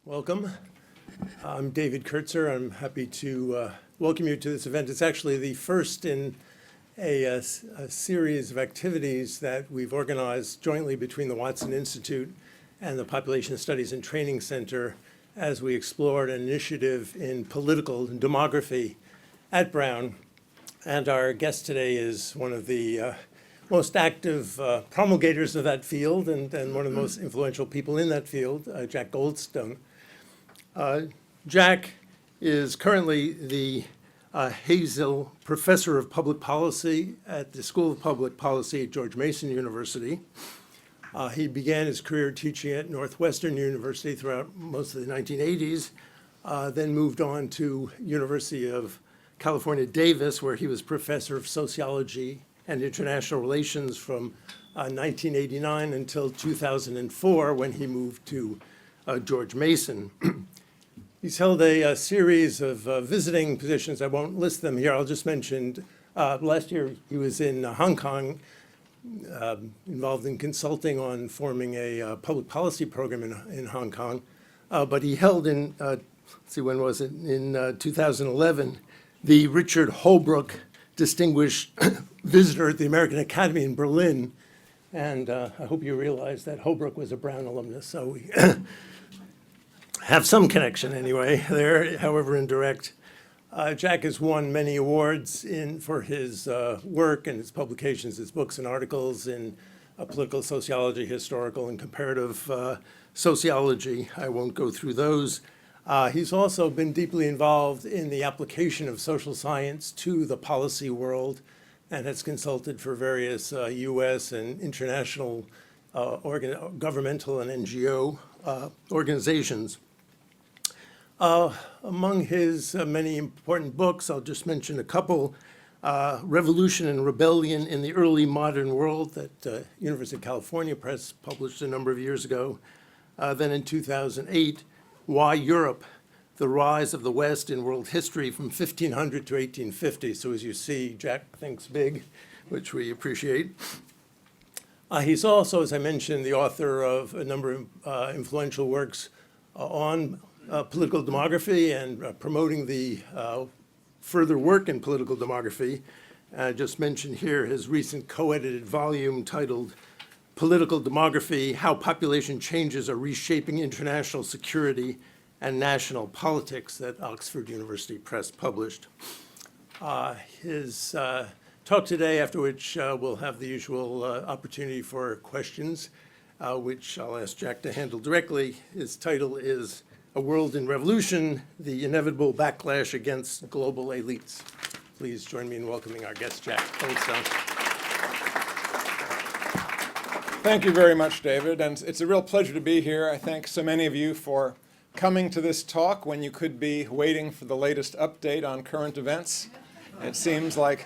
Welcome. I'm David Kurtzer. I'm happy to welcome you to this event. It's actually the first in a series of activities that we've organized jointly between the Watson Institute and the Population Studies and Training Center as we explored an initiative in political demography at Brown. And our guest today is one of the most active promulgators of that field and one of the most influential people in that field, Jack Goldstone. Jack is currently the Hazel Professor of Public Policy at the School of Public Policy at George Mason University. He began his career teaching at Northwestern University throughout most of the 1980s, then moved on to University of California, Davis, where he was Professor of Sociology and International Relations from 1989 until 2004, when he moved to George Mason. He's held a series of visiting positions. I won't list them here. I'll just mention last year he was in Hong Kong, involved in consulting on forming a public policy program in Hong Kong. But he held in, let's see, when was it? In 2011, the Richard Holbrooke Distinguished Visitor at the American Academy in Berlin. And I hope you realize that Holbrooke was a Brown alumnus, so we have some connection anyway there, however indirect. Jack has won many awards for his work and his publications, his books and articles in political sociology, historical and comparative sociology. I won't go through those. He's also been deeply involved in the application of social science to the policy world and has consulted for various US and international governmental and NGO organizations. Among his many important books, I'll just mention a couple. Revolution and Rebellion in the Early Modern World that University of California Press published a number of years ago. Then in 2008, Why Europe? The Rise of the West in World History from 1500 to 1850. So as you see, Jack thinks big, which we appreciate. He's also, as I mentioned, the author of a number of influential works on political demography and promoting the further work in political demography. I just mentioned here his recent co-edited volume titled Political Demography, How Population Changes Are Reshaping International Security and National Politics, that Oxford University Press published. His talk today, after which we'll have the usual opportunity for questions, which I'll ask Jack to handle directly. His title is A World in Revolution, The Inevitable Backlash Against Global Elites. Please join me in welcoming our guest, Jack Goldstone. Thank you very much, David, and it's a real pleasure to be here. I thank so many of you for coming to this talk when you could be waiting for the latest update on current events. It seems like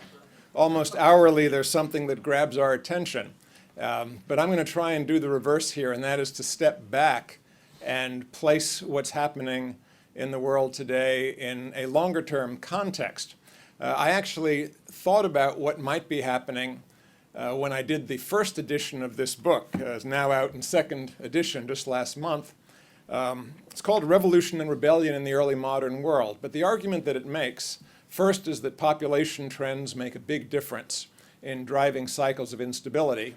almost hourly there's something that grabs our attention. But I'm going to try and do the reverse here, and that is to step back and place what's happening in the world today in a longer-term context. I actually thought about what might be happening when I did the first edition of this book. It's now out in second edition just last month. It's called Revolution and Rebellion in the Early Modern World. But the argument that it makes, first, is that population trends make a big difference in driving cycles of instability.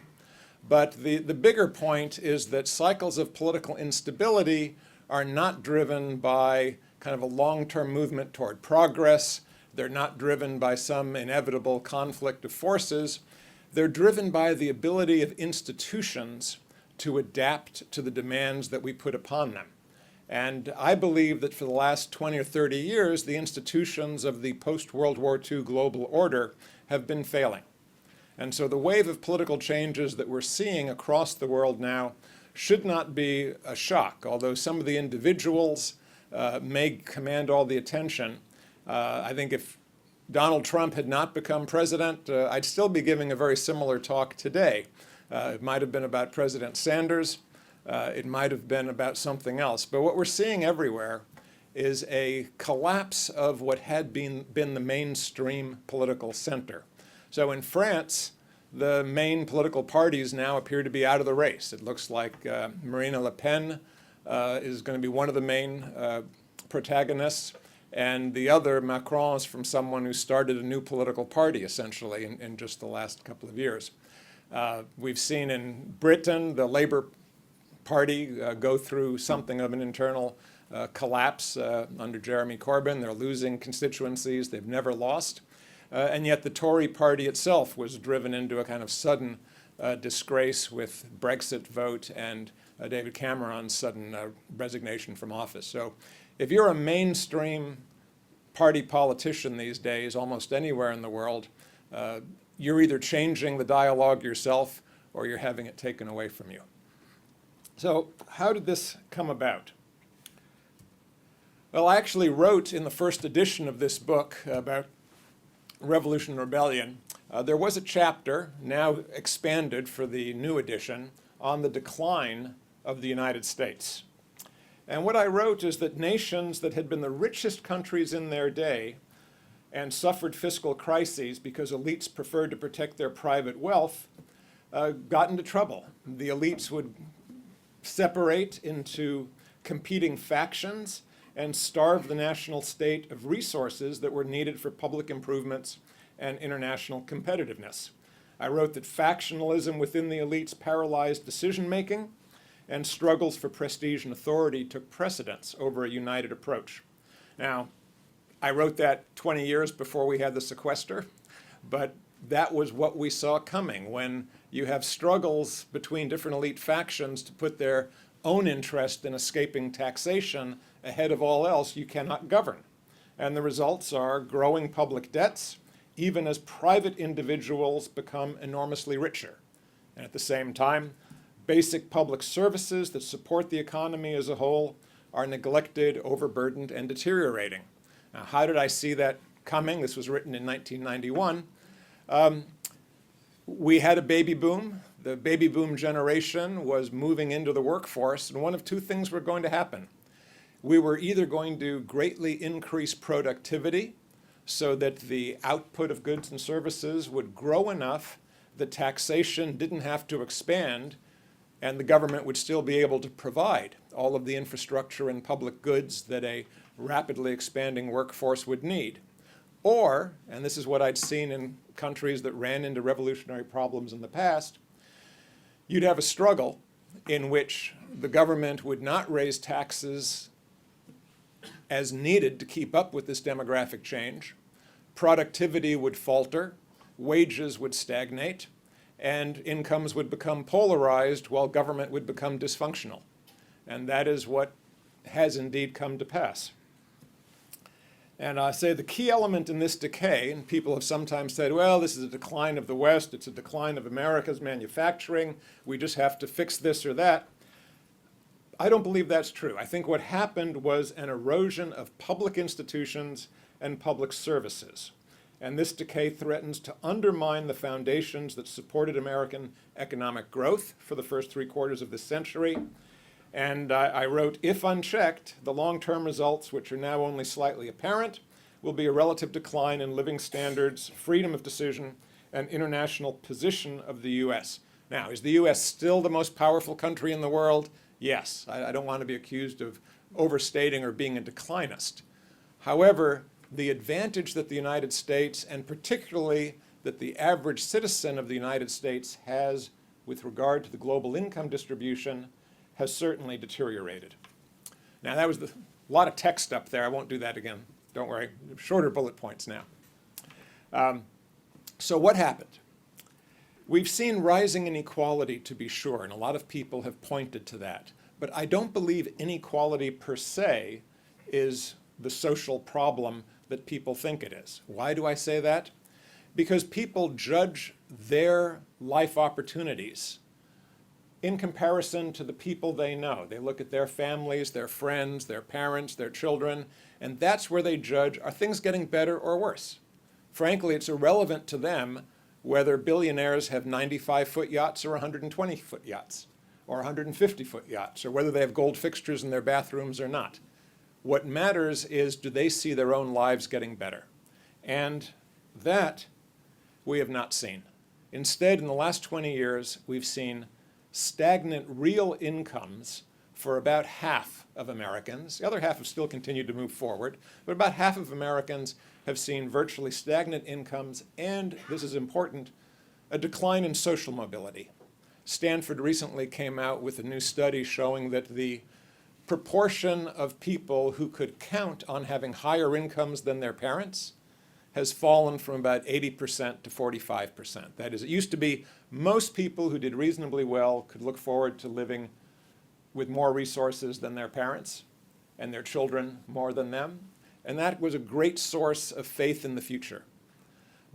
But the bigger point is that cycles of political instability are not driven by kind of a long-term movement toward progress. They're not driven by some inevitable conflict of forces. They're driven by the ability of institutions to adapt to the demands that we put upon them. And I believe that for the last 20 or 30 years, the institutions of the post-World War II global order have been failing. And so the wave of political changes that we're seeing across the world now should not be a shock, although some of the individuals may command all the attention. I think if Donald Trump had not become president, I'd still be giving a very similar talk today. It might have been about President Sanders. It might have been about something else. But what we're seeing everywhere is a collapse of what had been the mainstream political center. So in France, the main political parties now appear to be out of the race. It looks like Marine Le Pen is going to be one of the main protagonists, and the other, Macron, is from someone who started a new political party, essentially, in just the last couple of years. We've seen in Britain the Labour Party go through something of an internal collapse under Jeremy Corbyn. They're losing constituencies they've never lost. And yet the Tory party itself was driven into a kind of sudden disgrace with Brexit vote and David Cameron's sudden resignation from office. So if you're a mainstream party politician these days, almost anywhere in the world, you're either changing the dialogue yourself or you're having it taken away from you. So how did this come about? Well, I actually wrote in the first edition of this book about Revolution and Rebellion. There was a chapter, now expanded for the new edition, on the decline of the United States. And what I wrote is that nations that had been the richest countries in their day and suffered fiscal crises because elites preferred to protect their private wealth got into trouble. The elites would separate into competing factions and starve the national state of resources that were needed for public improvements and international competitiveness. I wrote that factionalism within the elites paralyzed decision-making, and struggles for prestige and authority took precedence over a united approach. Now, I wrote that 20 years before we had the sequester, but that was what we saw coming. When you have struggles between different elite factions to put their own interest in escaping taxation ahead of all else, you cannot govern. And the results are growing public debts, even as private individuals become enormously richer. And at the same time, basic public services that support the economy as a whole are neglected, overburdened, and deteriorating. Now, how did I see that coming? This was written in 1991. We had a baby boom. The baby boom generation was moving into the workforce, and one of two things were going to happen. We were either going to greatly increase productivity so that the output of goods and services would grow enough that taxation didn't have to expand, and the government would still be able to provide all of the infrastructure and public goods that a rapidly expanding workforce would need. Or, and this is what I'd seen in countries that ran into revolutionary problems in the past, you'd have a struggle in which the government would not raise taxes as needed to keep up with this demographic change. Productivity would falter, wages would stagnate, and incomes would become polarized while government would become dysfunctional. And that is what has indeed come to pass. And I say the key element in this decay, and people have sometimes said, well, this is a decline of the West, it's a decline of America's manufacturing, we just have to fix this or that. I don't believe that's true. I think what happened was an erosion of public institutions and public services. And this decay threatens to undermine the foundations that supported American economic growth for the first 3/4 of this century. And I wrote, if unchecked, the long-term results, which are now only slightly apparent, will be a relative decline in living standards, freedom of decision, and international position of the U.S. Now, is the U.S. still the most powerful country in the world? Yes. I don't want to be accused of overstating or being a declinist. However, the advantage that the United States, and particularly that the average citizen of the United States has with regard to the global income distribution, has certainly deteriorated. Now, that was a lot of text up there. I won't do that again. Don't worry. Shorter bullet points now. So what happened? We've seen rising inequality, to be sure, and a lot of people have pointed to that. But I don't believe inequality per se is the social problem that people think it is. Why do I say that? Because people judge their life opportunities in comparison to the people they know. They look at their families, their friends, their parents, their children, and that's where they judge, are things getting better or worse? Frankly, it's irrelevant to them whether billionaires have 95-foot yachts or 120-foot yachts, or 150-foot yachts, or whether they have gold fixtures in their bathrooms or not. What matters is, do they see their own lives getting better? And that we have not seen. Instead, in the last 20 years, we've seen stagnant real incomes for about half of Americans. The other half have still continued to move forward, but about half of Americans have seen virtually stagnant incomes and, this is important, a decline in social mobility. Stanford recently came out with a new study showing that the proportion of people who could count on having higher incomes than their parents has fallen from about 80% to 45%. That is, it used to be most people who did reasonably well could look forward to living with more resources than their parents, and their children more than them. And that was a great source of faith in the future.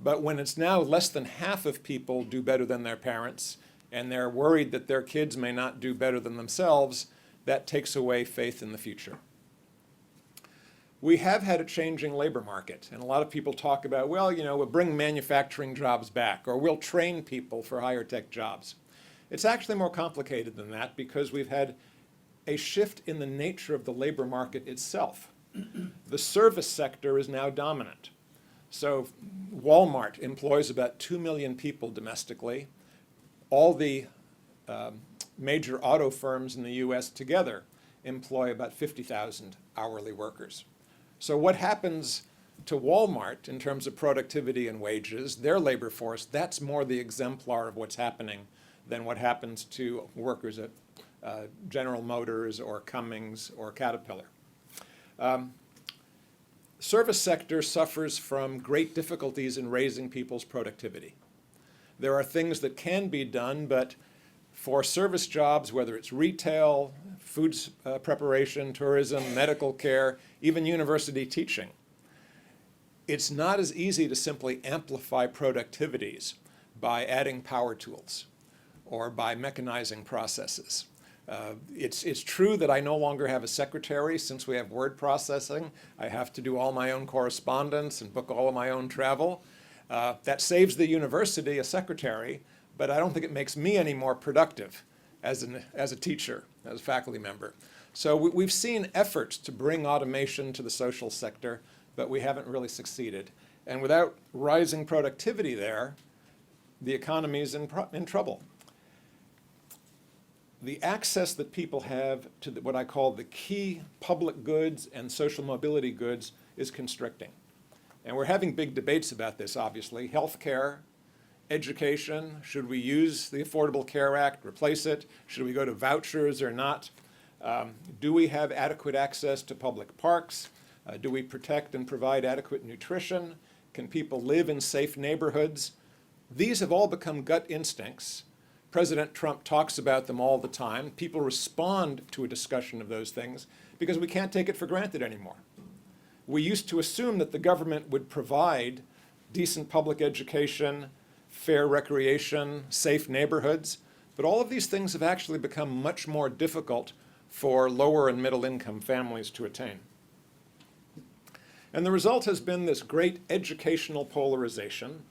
But when it's now less than half of people do better than their parents, and they're worried that their kids may not do better than themselves, that takes away faith in the future. We have had a changing labor market, and a lot of people talk about, well, we'll bring manufacturing jobs back, or we'll train people for higher tech jobs. It's actually more complicated than that because we've had a shift in the nature of the labor market itself. The service sector is now dominant. So Walmart employs about 2 million people domestically. All the major auto firms in the US together employ about 50,000 hourly workers. So what happens to Walmart in terms of productivity and wages, their labor force, that's more the exemplar of what's happening than what happens to workers at General Motors or Cummins or Caterpillar. Service sector suffers from great difficulties in raising people's productivity. There are things that can be done, but for service jobs, whether it's retail, food preparation, tourism, medical care, even university teaching, it's not as easy to simply amplify productivities by adding power tools or by mechanizing processes. It's true that I no longer have a secretary since we have word processing. I have to do all my own correspondence and book all of my own travel. That saves the university a secretary, but I don't think it makes me any more productive as a teacher, as a faculty member. So we've seen efforts to bring automation to the social sector, but we haven't really succeeded. And without rising productivity there, the economy is in trouble. The access that people have to what I call the key public goods and social mobility goods is constricting. And we're having big debates about this, obviously. Healthcare, education, should we use the Affordable Care Act, replace it? Should we go to vouchers or not? Do we have adequate access to public parks? Do we protect and provide adequate nutrition? Can people live in safe neighborhoods? These have all become gut instincts. President Trump talks about them all the time. People respond to a discussion of those things because we can't take it for granted anymore. We used to assume that the government would provide decent public education, fair recreation, safe neighborhoods, but all of these things have actually become much more difficult for lower and middle income families to attain. And the result has been this great educational polarization.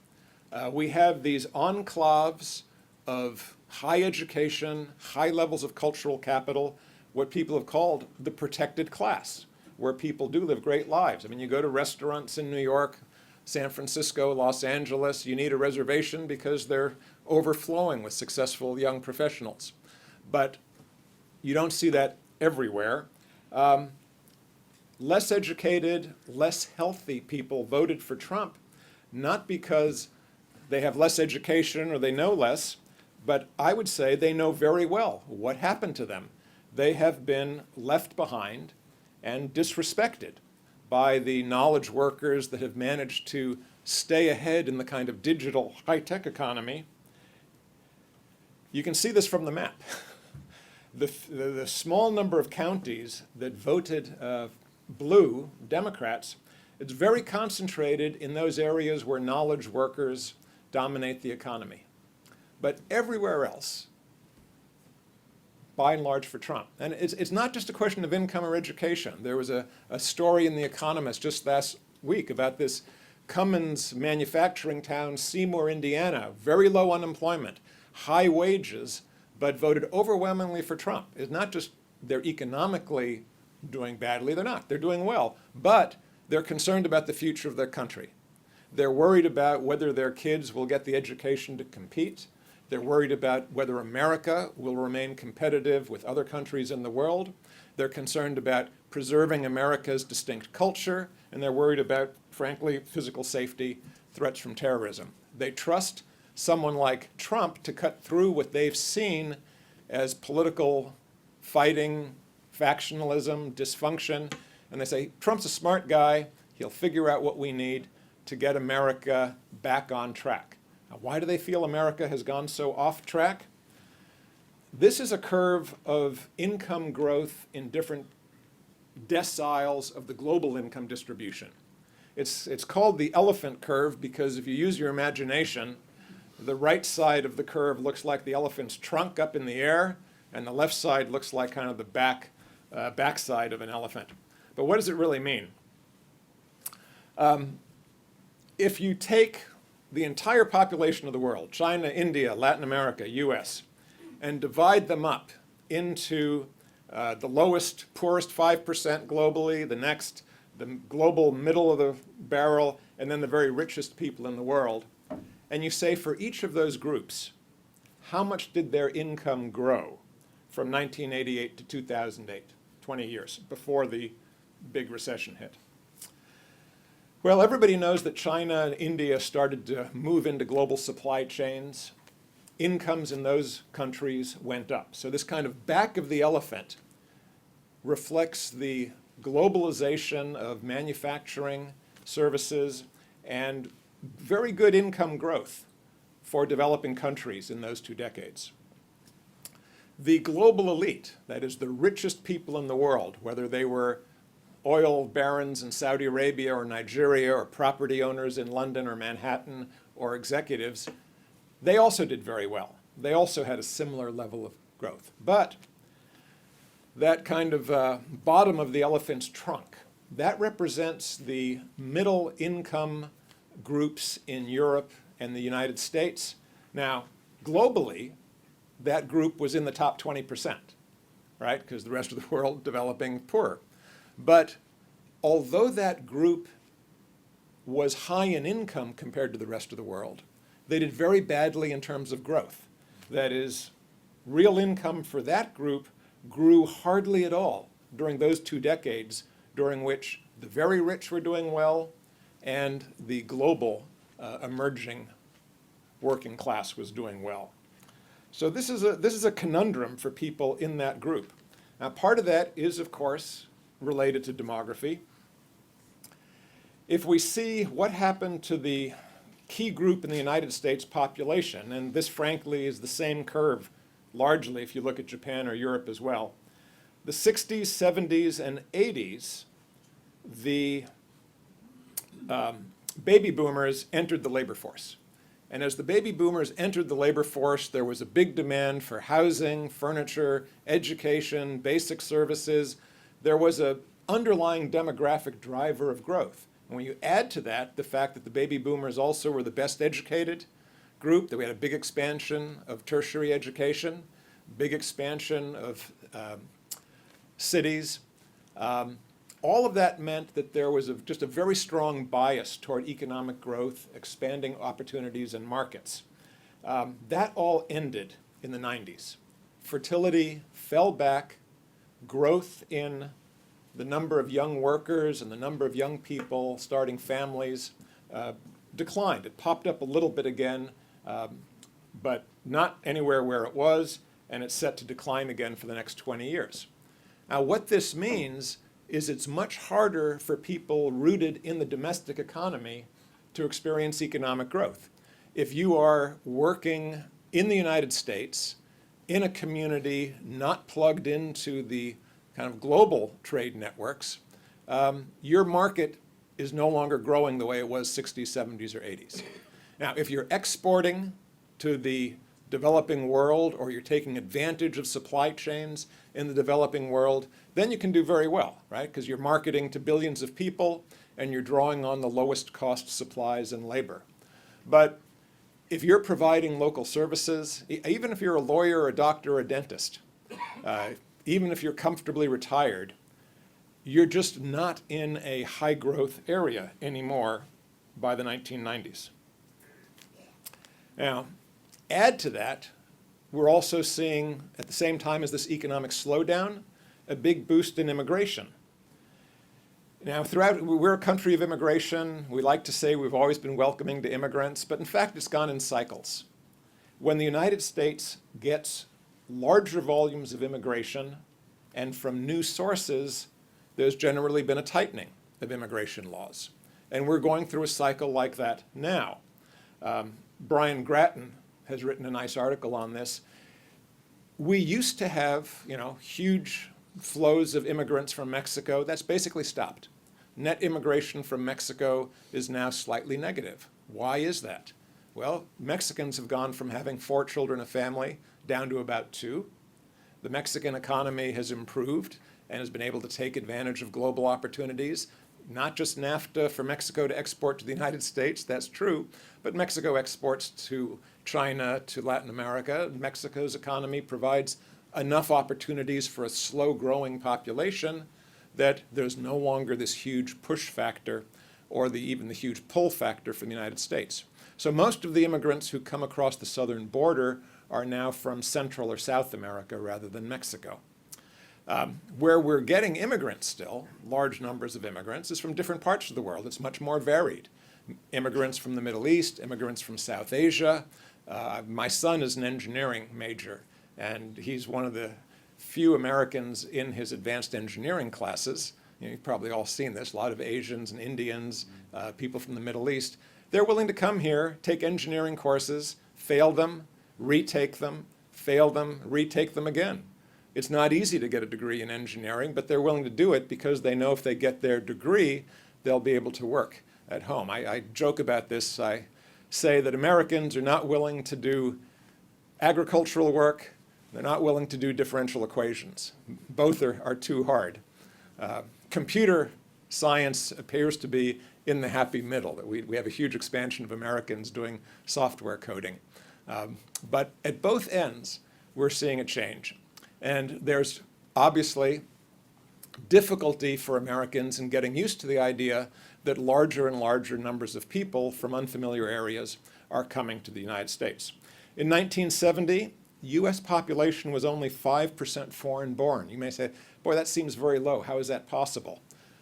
We have these enclaves of high education, high levels of cultural capital, what people have called the protected class, where people do live great lives. I mean, you go to restaurants in New York, San Francisco, Los Angeles, you need a reservation because they're overflowing with successful young professionals. But you don't see that everywhere. Less educated, less healthy people voted for Trump, not because they have less education or they know less, but I would say they know very well what happened to them. They have been left behind and disrespected by the knowledge workers that have managed to stay ahead in the kind of digital high-tech economy. You can see this from the map. The small number of counties that voted blue, Democrats, it's very concentrated in those areas where knowledge workers dominate the economy. But everywhere else, by and large for Trump. And it's not just a question of income or education. There was a story in The Economist just last week about this Cummins manufacturing town, Seymour, Indiana, very low unemployment, high wages, but voted overwhelmingly for Trump. It's not just they're economically doing badly, they're not. They're doing well, but they're concerned about the future of their country. They're worried about whether their kids will get the education to compete. They're worried about whether America will remain competitive with other countries in the world. They're concerned about preserving America's distinct culture, and they're worried about, frankly, physical safety, threats from terrorism. They trust someone like Trump to cut through what they've seen as political fighting, factionalism, dysfunction, and they say, Trump's a smart guy, he'll figure out what we need to get America back on track. Now, why do they feel America has gone so off track? This is a curve of income growth in different deciles of the global income distribution. It's called the elephant curve because if you use your imagination, the right side of the curve looks like the elephant's trunk up in the air, and the left side looks like kind of the backside of an elephant. But what does it really mean? If you take the entire population of the world, China, India, Latin America, US, and divide them up into the lowest, poorest 5% globally, the next, the global middle of the barrel, and then the very richest people in the world, and you say for each of those groups, how much did their income grow from 1988 to 2008, 20 years before the big recession hit? Well, everybody knows that China and India started to move into global supply chains. Incomes in those countries went up. So this kind of back of the elephant reflects the globalization of manufacturing, services, and very good income growth for developing countries in those 2 decades. The global elite, that is the richest people in the world, whether they were oil barons in Saudi Arabia or Nigeria or property owners in London or Manhattan or executives, they also did very well. They also had a similar level of growth. But that kind of bottom of the elephant's trunk, that represents the middle income groups in Europe and the United States. Now, globally, that group was in the top 20%, right? Because the rest of the world developing poorer. But although that group was high in income compared to the rest of the world, they did very badly in terms of growth. That is, real income for that group grew hardly at all during those 2 decades, during which the very rich were doing well and the global emerging working class was doing well. So this is a conundrum for people in that group. Now, part of that is, of course, related to demography. If we see what happened to the key group in the United States population, and this frankly is the same curve largely if you look at Japan or Europe as well, the 60s, 70s, and 80s, the baby boomers entered the labor force. And as the baby boomers entered the labor force, there was a big demand for housing, furniture, education, basic services. There was an underlying demographic driver of growth. And when you add to that the fact that the baby boomers also were the best educated group, that we had a big expansion of tertiary education, big expansion of cities, all of that meant that there was just a very strong bias toward economic growth, expanding opportunities and markets. That all ended in the 90s. Fertility fell back, growth in the number of young workers and the number of young people starting families declined. It popped up a little bit again, but not anywhere where it was, and it's set to decline again for the next 20 years. Now, what this means is it's much harder for people rooted in the domestic economy to experience economic growth. If you are working in the United States, in a community not plugged into the kind of global trade networks, your market is no longer growing the way it was 60s, 70s, or 80s. Now, if you're exporting to the developing world or you're taking advantage of supply chains in the developing world, then you can do very well, right? Because you're marketing to billions of people and you're drawing on the lowest cost supplies and labor. But if you're providing local services, even if you're a lawyer, a doctor, or a dentist, even if you're comfortably retired, you're just not in a high growth area anymore by the 1990s. Now, Add to that, we're also seeing, at the same time as this economic slowdown, a big boost in immigration. Now, we're a country of immigration. We like to say we've always been welcoming to immigrants, but in fact, it's gone in cycles. When the United States gets larger volumes of immigration and from new sources, there's generally been a tightening of immigration laws. And we're going through a cycle like that now. Brian Grattan has written a nice article on this. We used to have, huge flows of immigrants from Mexico. That's basically stopped. Net immigration from Mexico is now slightly negative. Why is that? Well, Mexicans have gone from having 4 children a family down to about 2. The Mexican economy has improved and has been able to take advantage of global opportunities. Not just NAFTA for Mexico to export to the United States, that's true, but Mexico exports to China, to Latin America. Mexico's economy provides enough opportunities for a slow-growing population that there's no longer this huge push factor or even the huge pull factor from the United States. So most of the immigrants who come across the southern border are now from Central or South America rather than Mexico. Where we're getting immigrants still, large numbers of immigrants, is from different parts of the world. It's much more varied. Immigrants from the Middle East, immigrants from South Asia. My son is an engineering major, and he's one of the few Americans in his advanced engineering classes. You've probably all seen this, a lot of Asians and Indians, people from the Middle East. They're willing to come here, take engineering courses, fail them, retake them, fail them, retake them again. It's not easy to get a degree in engineering, but they're willing to do it because they know if they get their degree, they'll be able to work at home. I joke about this. I say that Americans are not willing to do agricultural work. They're not willing to do differential equations. Both are too hard. Computer science appears to be in the happy middle, that we have a huge expansion of Americans doing software coding. But at both ends, we're seeing a change. And there's obviously difficulty for Americans in getting used to the idea that larger and larger numbers of people from unfamiliar areas are coming to the United States. In 1970, U.S. population was only 5% foreign born. You may say, boy, that seems very low. How is that possible?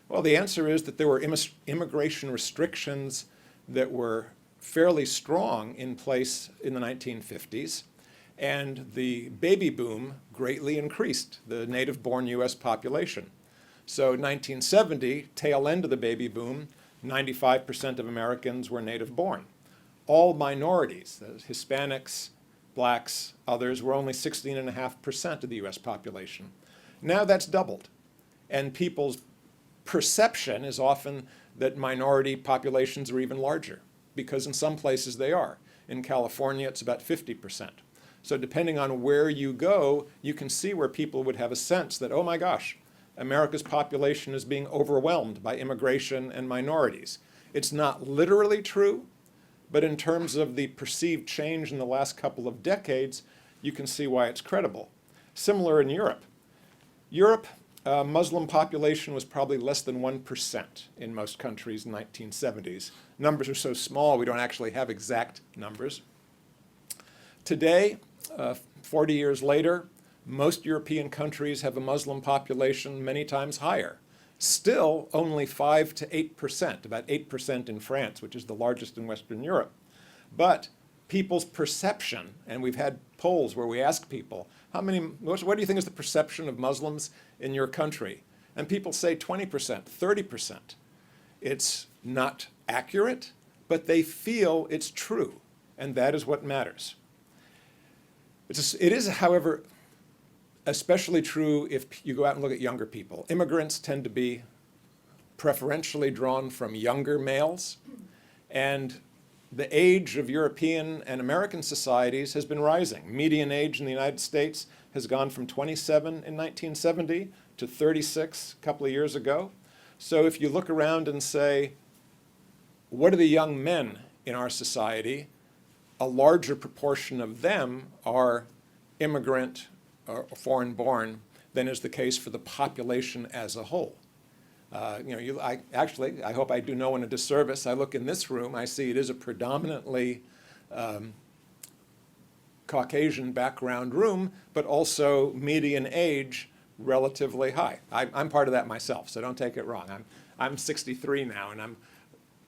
Well, the answer is that there were immigration restrictions that were fairly strong in place in the 1950s. And the baby boom greatly increased the native-born U.S. population. So 1970, tail end of the baby boom, 95% of Americans were native-born. All minorities, Hispanics, blacks, others, were only 16.5% of the U.S. population. Now that's doubled. And people's perception is often that minority populations are even larger, because in some places they are. In California, it's about 50%. So depending on where you go, you can see where people would have a sense that, oh my gosh, America's population is being overwhelmed by immigration and minorities. It's not literally true, but in terms of the perceived change in the last couple of decades, you can see why it's credible. Similar in Europe. Europe, Muslim population was probably less than 1% in most countries in the 1970s. Numbers are so small, we don't actually have exact numbers. Today, 40 years later, most European countries have a Muslim population many times higher. Still, only 5 to 8%, about 8% in France, which is the largest in Western Europe. But people's perception, and we've had polls where we ask people, what do you think is the perception of Muslims in your country? And people say 20%, 30%. It's not accurate, but they feel it's true, and that is what matters. It is, however, especially true if you go out and look at younger people. Immigrants tend to be preferentially drawn from younger males, and the age of European and American societies has been rising. Median age in the United States has gone from 27 in 1970 to 36 a couple of years ago. So if you look around and say, what are the young men in our society? A larger proportion of them are immigrant or foreign-born than is the case for the population as a whole. I hope I do no one a disservice. I look in this room, I see it is a predominantly Caucasian background room, but also median age relatively high. I'm part of that myself, so don't take it wrong. I'm 63 now, and I'm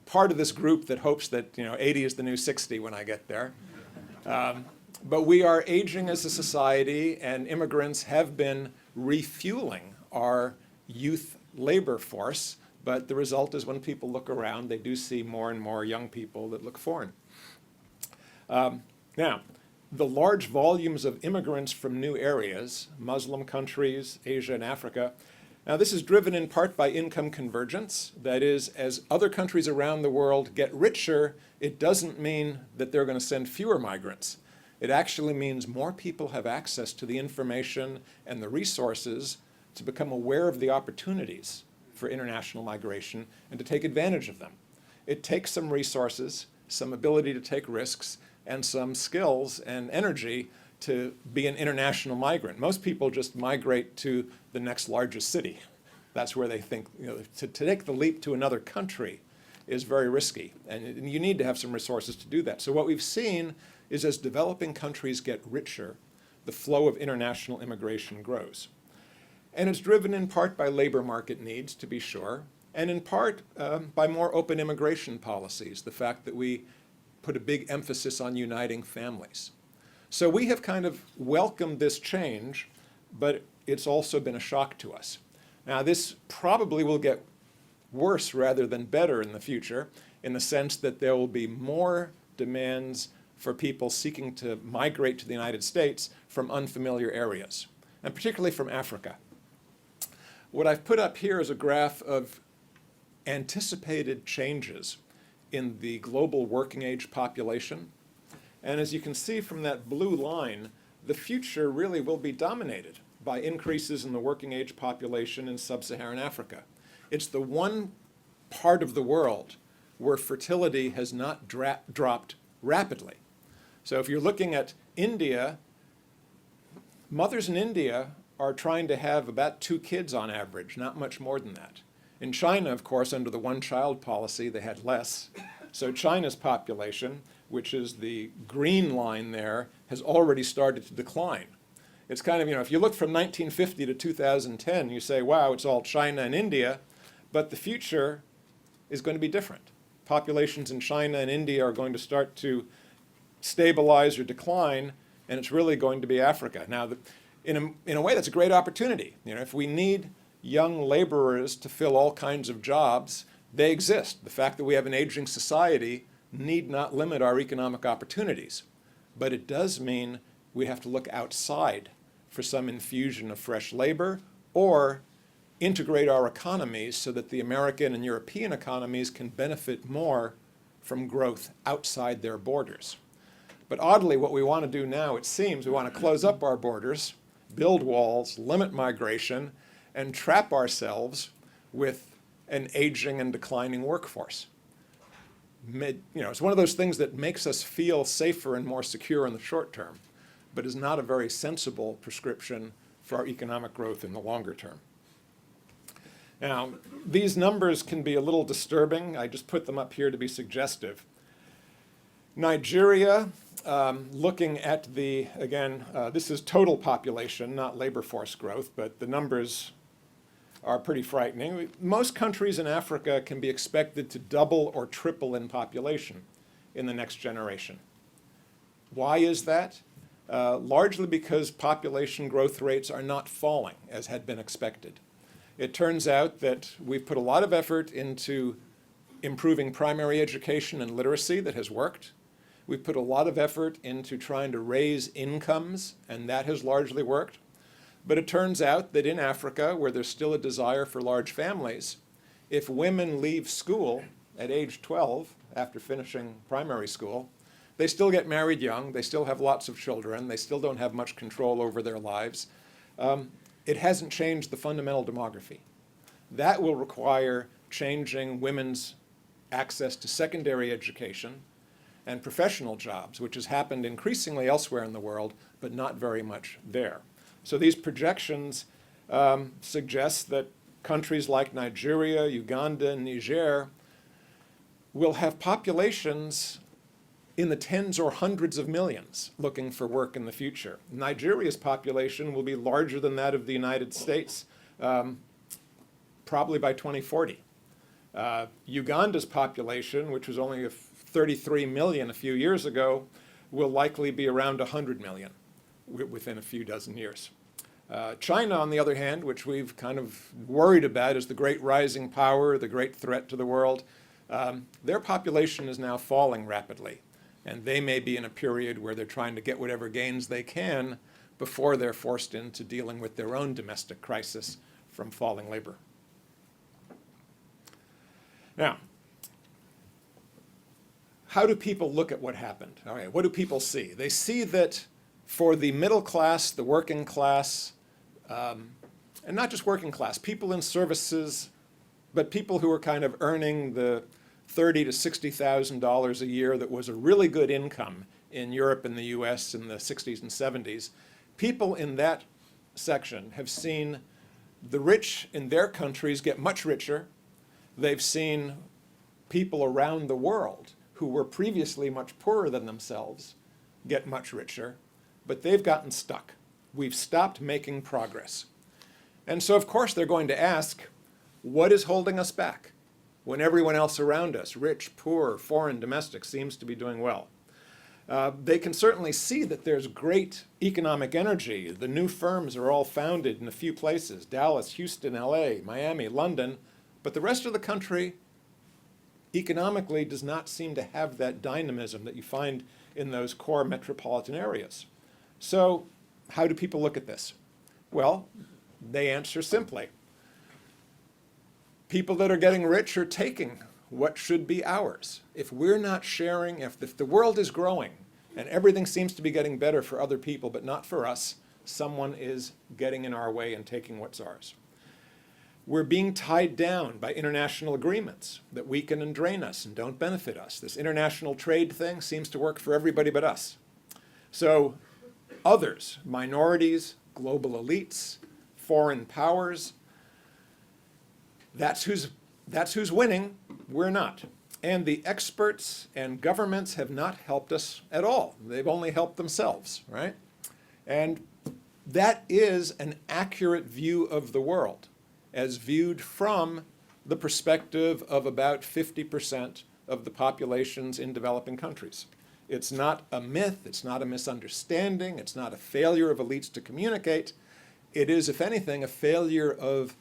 part of this group that hopes that 80 is the new 60 when I get there. But we are aging as a society, and immigrants have been refueling our youth labor force. But the result is when people look around, they do see more and more young people that look foreign. Now, the large volumes of immigrants from new areas, Muslim countries, Asia and Africa, now this is driven in part by income convergence. That is, as other countries around the world get richer, it doesn't mean that they're going to send fewer migrants. It actually means more people have access to the information and the resources to become aware of the opportunities for international migration and to take advantage of them. It takes some resources, some ability to take risks, and some skills and energy to be an international migrant. Most people just migrate to the next largest city. That's where they think, to take the leap to another country is very risky, and you need to have some resources to do that. So what we've seen is as developing countries get richer, the flow of international immigration grows. And it's driven in part by labor market needs, to be sure, and in part by more open immigration policies, the fact that we put a big emphasis on uniting families. So we have kind of welcomed this change, but it's also been a shock to us. Now, this probably will get worse rather than better in the future, in the sense that there will be more demands for people seeking to migrate to the United States from unfamiliar areas, and particularly from Africa. What I've put up here is a graph of anticipated changes in the global working age population. And as you can see from that blue line, the future really will be dominated by increases in the working age population in sub-Saharan Africa. It's the one part of the world where fertility has not dropped rapidly. So if you're looking at India, mothers in India are trying to have about 2 kids on average, not much more than that. In China, of course, under the one-child policy, they had less. So China's population, which is the green line there, has already started to decline. It's kind of, if you look from 1950 to 2010, you say, wow, it's all China and India, but the future is going to be different. Populations in China and India are going to start to stabilize or decline, and it's really going to be Africa. Now, in a way, that's a great opportunity. If we need young laborers to fill all kinds of jobs, they exist. The fact that we have an aging society need not limit our economic opportunities. But it does mean we have to look outside for some infusion of fresh labor or integrate our economies so that the American and European economies can benefit more from growth outside their borders. But oddly, what we want to do now, it seems, we want to close up our borders, build walls, limit migration, and trap ourselves with an aging and declining workforce. It's one of those things that makes us feel safer and more secure in the short term, but is not a very sensible prescription for our economic growth in the longer term. Now, these numbers can be a little disturbing. I just put them up here to be suggestive. Nigeria, looking at this is total population, not labor force growth, but the numbers are pretty frightening. Most countries in Africa can be expected to double or triple in population in the next generation. Why is that? Largely because population growth rates are not falling as had been expected. It turns out that we've put a lot of effort into improving primary education and literacy that has worked. We've put a lot of effort into trying to raise incomes, and that has largely worked. But it turns out that in Africa, where there's still a desire for large families, if women leave school at age 12 after finishing primary school, they still get married young, they still have lots of children, they still don't have much control over their lives. It hasn't changed the fundamental demography. That will require changing women's access to secondary education and professional jobs, which has happened increasingly elsewhere in the world, but not very much there. So these projections suggest that countries like Nigeria, Uganda, and Niger will have populations in the tens or hundreds of millions looking for work in the future. Nigeria's population will be larger than that of the United States, probably by 2040. Uganda's population, which was only 33 million a few years ago, will likely be around 100 million within a few dozen years. China, on the other hand, which we've kind of worried about as the great rising power, the great threat to the world, their population is now falling rapidly. And they may be in a period where they're trying to get whatever gains they can before they're forced into dealing with their own domestic crisis from falling labor. Now, how do people look at what happened? All right, what do people see? They see that for the middle class, the working class, and not just working class, people in services, but people who are kind of earning the $30,000 to $60,000 a year that was a really good income in Europe and the US in the 60s and 70s, people in that section have seen the rich in their countries get much richer. They've seen people around the world who were previously much poorer than themselves get much richer, but they've gotten stuck. We've stopped making progress. And so, of course, they're going to ask, what is holding us back when everyone else around us, rich, poor, foreign, domestic, seems to be doing well? They can certainly see that there's great economic energy. The new firms are all founded in a few places, Dallas, Houston, LA, Miami, London, but the rest of the country economically does not seem to have that dynamism that you find in those core metropolitan areas. So how do people look at this? Well, they answer simply. People that are getting rich are taking what should be ours. If we're not sharing, if the world is growing and everything seems to be getting better for other people but not for us, someone is getting in our way and taking what's ours. We're being tied down by international agreements that weaken and drain us and don't benefit us. This international trade thing seems to work for everybody but us. So others, minorities, global elites, foreign powers, that's who's winning. We're not. And the experts and governments have not helped us at all. They've only helped themselves, right? And that is an accurate view of the world, as viewed from the perspective of about 50% of the populations in developing countries. It's not a myth, it's not a misunderstanding, it's not a failure of elites to communicate. It is, if anything, a failure of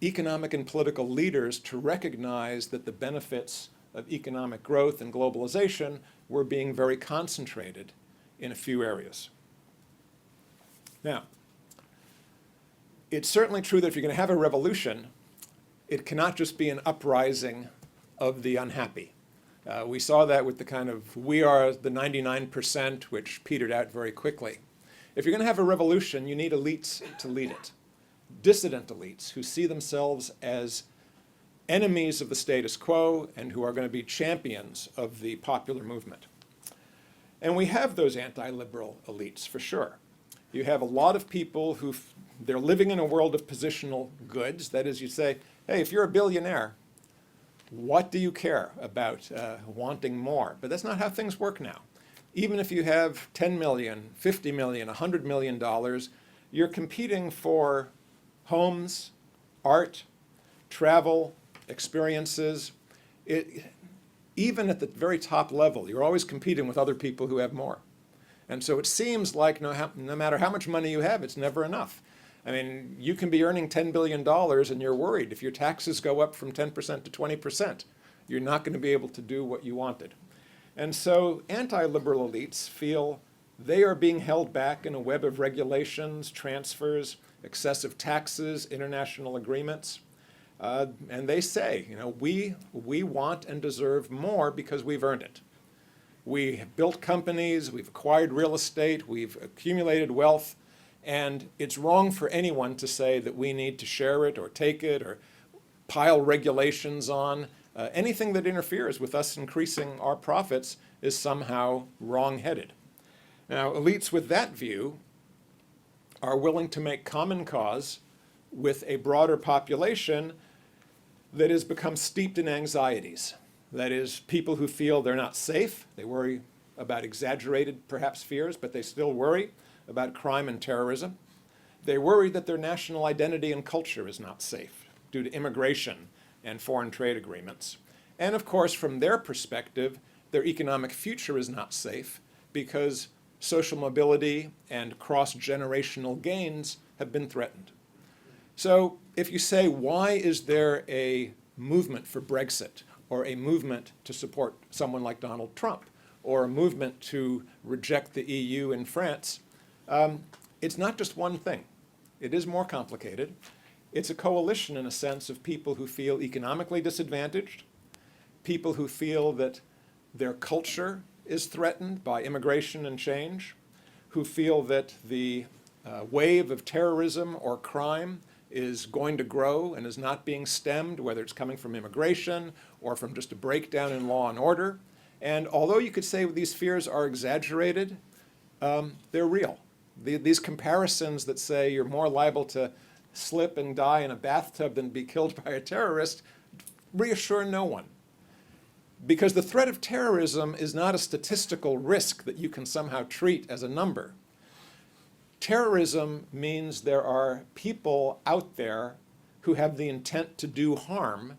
economic and political leaders to recognize that the benefits of economic growth and globalization were being very concentrated in a few areas. Now, it's certainly true that if you're going to have a revolution, it cannot just be an uprising of the unhappy. We saw that with the kind of we are the 99%, which petered out very quickly. If you're going to have a revolution, you need elites to lead it. Dissident elites who see themselves as enemies of the status quo and who are going to be champions of the popular movement. And we have those anti-liberal elites, for sure. You have a lot of people who they're living in a world of positional goods. That is, you say, hey, if you're a billionaire, what do you care about wanting more? But that's not how things work now. Even if you have 10 million, 50 million, $100 million, you're competing for homes, art, travel, experiences. Even at the very top level, you're always competing with other people who have more. And so it seems like no matter how much money you have, it's never enough. I mean, you can be earning $10 billion and you're worried. If your taxes go up from 10% to 20%, you're not going to be able to do what you wanted. And so anti-liberal elites feel they are being held back in a web of regulations, transfers, excessive taxes, international agreements. And they say, we want and deserve more because we've earned it. We have built companies, we've acquired real estate, we've accumulated wealth, and it's wrong for anyone to say that we need to share it or take it or pile regulations on. Anything that interferes with us increasing our profits is somehow wrong-headed. Now, elites with that view are willing to make common cause with a broader population that has become steeped in anxieties. That is, people who feel they're not safe. They worry about exaggerated, perhaps, fears, but they still worry about crime and terrorism. They worry that their national identity and culture is not safe due to immigration and foreign trade agreements. And of course, from their perspective, their economic future is not safe because social mobility and cross-generational gains have been threatened. So if you say, why is there a movement for Brexit, or a movement to support someone like Donald Trump, or a movement to reject the EU in France, it's not just one thing. It is more complicated. It's a coalition, in a sense, of people who feel economically disadvantaged, people who feel that their culture is threatened by immigration and change, who feel that the wave of terrorism or crime is going to grow and is not being stemmed, whether it's coming from immigration or from just a breakdown in law and order. And although you could say these fears are exaggerated, they're real. These comparisons that say you're more liable to slip and die in a bathtub than be killed by a terrorist reassure no one. Because the threat of terrorism is not a statistical risk that you can somehow treat as a number. Terrorism means there are people out there who have the intent to do harm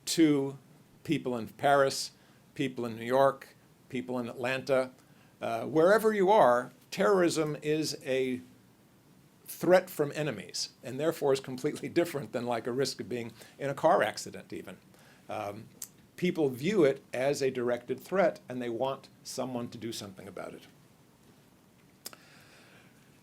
to people in Paris, people in New York, people in Atlanta. Wherever you are, terrorism is a threat from enemies, and therefore is completely different than like a risk of being in a car accident even. People view it as a directed threat, and they want someone to do something about it.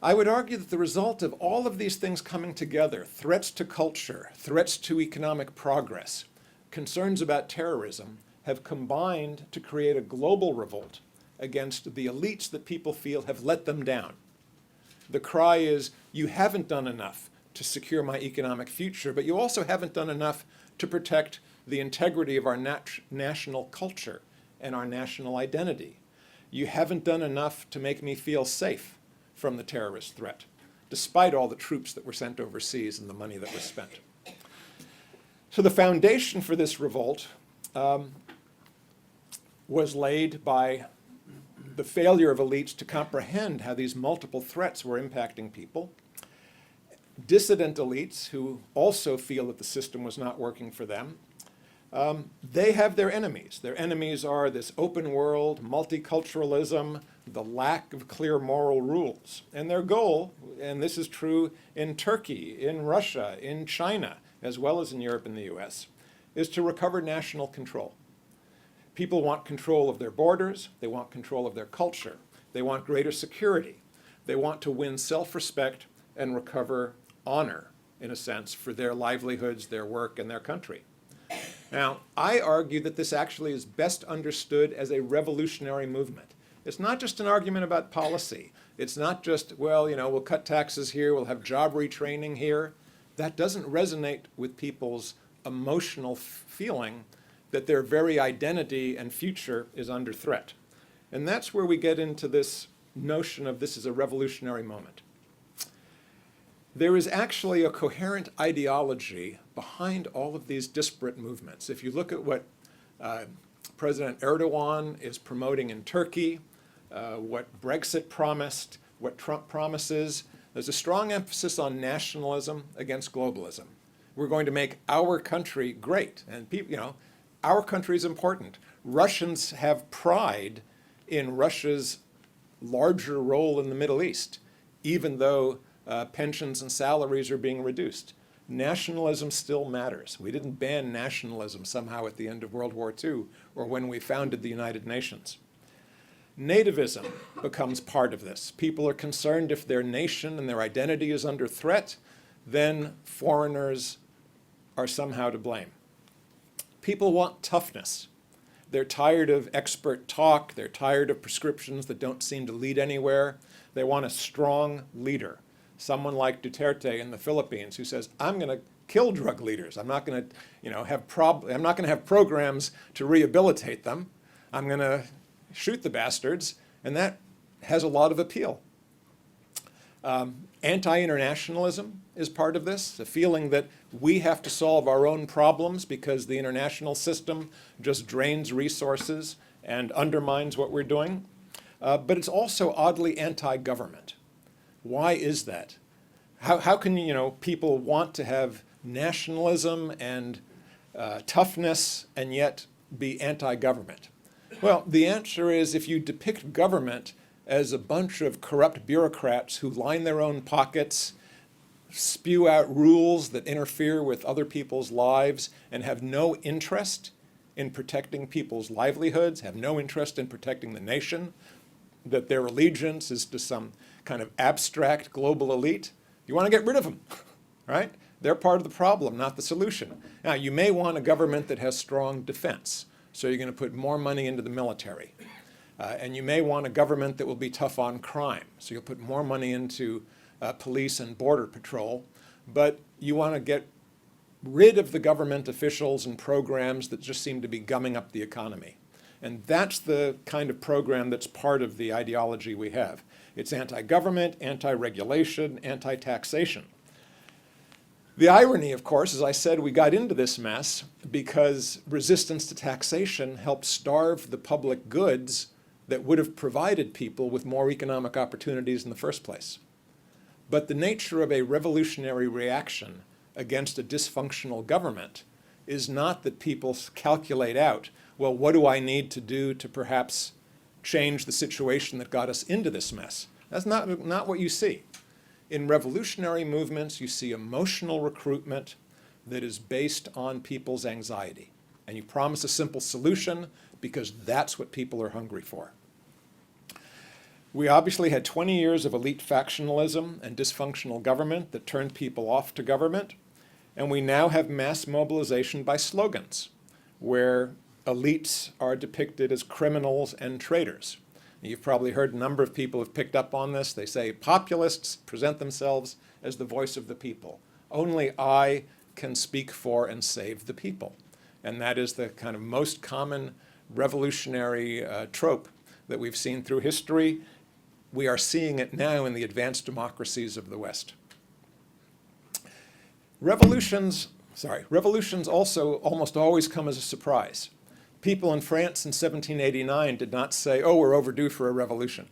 I would argue that the result of all of these things coming together, threats to culture, threats to economic progress, concerns about terrorism, have combined to create a global revolt against the elites that people feel have let them down. The cry is, you haven't done enough to secure my economic future, but you also haven't done enough to protect the integrity of our national culture and our national identity. You haven't done enough to make me feel safe from the terrorist threat, despite all the troops that were sent overseas and the money that was spent. So the foundation for this revolt was laid by the failure of elites to comprehend how these multiple threats were impacting people. Dissident elites who also feel that the system was not working for them, they have their enemies. Their enemies are this open world, multiculturalism, the lack of clear moral rules. And their goal, and this is true in Turkey, in Russia, in China, as well as in Europe and the US, is to recover national control. People want control of their borders, they want control of their culture, they want greater security, they want to win self-respect and recover honor, in a sense, for their livelihoods, their work, and their country. Now, I argue that this actually is best understood as a revolutionary movement. It's not just an argument about policy. It's not just, well, you know, we'll cut taxes here, we'll have job retraining here. That doesn't resonate with people's emotional feeling that their very identity and future is under threat. And that's where we get into this notion of this is a revolutionary moment. There is actually a coherent ideology behind all of these disparate movements. If you look at what President Erdogan is promoting in Turkey, what Brexit promised, what Trump promises, there's a strong emphasis on nationalism against globalism. We're going to make our country great, and people, you know, our country is important. Russians have pride in Russia's larger role in the Middle East, even though pensions and salaries are being reduced. Nationalism still matters. We didn't ban nationalism somehow at the end of World War II or when we founded the United Nations. Nativism becomes part of this. People are concerned if their nation and their identity is under threat, then foreigners are somehow to blame. People want toughness. They're tired of expert talk. They're tired of prescriptions that don't seem to lead anywhere. They want a strong leader. Someone like Duterte in the Philippines who says, I'm going to kill drug leaders. I'm not going to, I'm not going to have programs to rehabilitate them. I'm going to shoot the bastards, and that has a lot of appeal. Anti-internationalism is part of this, the feeling that we have to solve our own problems because the international system just drains resources and undermines what we're doing. But it's also oddly anti-government. Why is that? How can people want to have nationalism and toughness and yet be anti-government? Well, the answer is if you depict government as a bunch of corrupt bureaucrats who line their own pockets, spew out rules that interfere with other people's lives, and have no interest in protecting people's livelihoods, have no interest in protecting the nation, that their allegiance is to some kind of abstract global elite, you want to get rid of them, right? They're part of the problem, not the solution. Now, you may want a government that has strong defense, so you're going to put more money into the military. And you may want a government that will be tough on crime, so you'll put more money into police and border patrol. But you want to get rid of the government officials and programs that just seem to be gumming up the economy. And that's the kind of program that's part of the ideology we have. It's anti-government, anti-regulation, anti-taxation. The irony, of course, as I said, we got into this mess because resistance to taxation helped starve the public goods that would have provided people with more economic opportunities in the first place. But the nature of a revolutionary reaction against a dysfunctional government is not that people calculate out, well, what do I need to do to perhaps change the situation that got us into this mess? That's not what you see. In revolutionary movements, you see emotional recruitment that is based on people's anxiety. And you promise a simple solution because that's what people are hungry for. We obviously had 20 years of elite factionalism and dysfunctional government that turned people off to government. And we now have mass mobilization by slogans, where elites are depicted as criminals and traitors. You've probably heard a number of people have picked up on this. They say populists present themselves as the voice of the people. Only I can speak for and save the people. And that is the kind of most common revolutionary trope that we've seen through history. We are seeing it now in the advanced democracies of the West. Revolutions also almost always come as a surprise. People in France in 1789 did not say, oh, we're overdue for a revolution.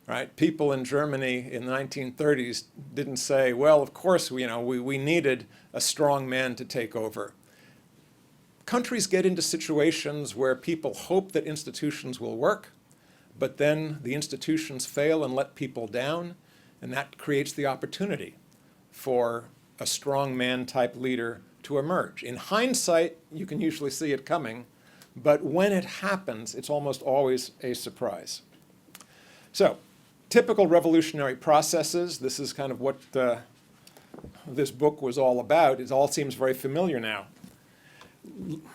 Right? People in Germany in the 1930s didn't say, well, of course, we needed a strong man to take over. Countries get into situations where people hope that institutions will work, but then the institutions fail and let people down, and that creates the opportunity for a strong man type leader to emerge. In hindsight, you can usually see it coming, but when it happens, it's almost always a surprise. So, typical revolutionary processes, this is kind of what this book was all about. It all seems very familiar now.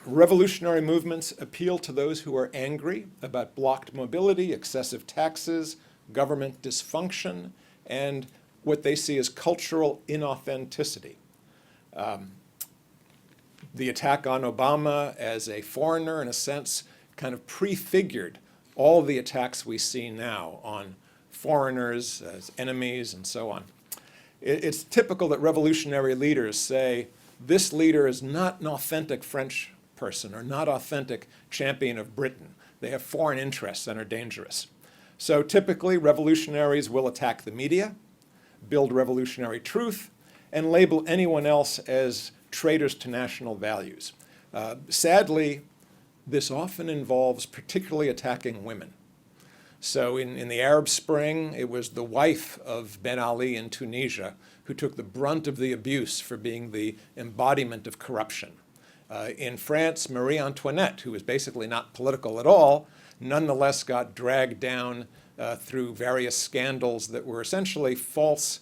Revolutionary movements appeal to those who are angry about blocked mobility, excessive taxes, government dysfunction, and what they see as cultural inauthenticity. The attack on Obama as a foreigner, in a sense, kind of prefigured all the attacks we see now on foreigners as enemies and so on. It's typical that revolutionary leaders say, this leader is not an authentic French person or not authentic champion of Britain. They have foreign interests and are dangerous. So typically, revolutionaries will attack the media, build revolutionary truth, and label anyone else as traitors to national values. Sadly, this often involves particularly attacking women. So in the Arab Spring, it was the wife of Ben Ali in Tunisia who took the brunt of the abuse for being the embodiment of corruption. In France, Marie Antoinette, who was basically not political at all, nonetheless got dragged down through various scandals that were essentially false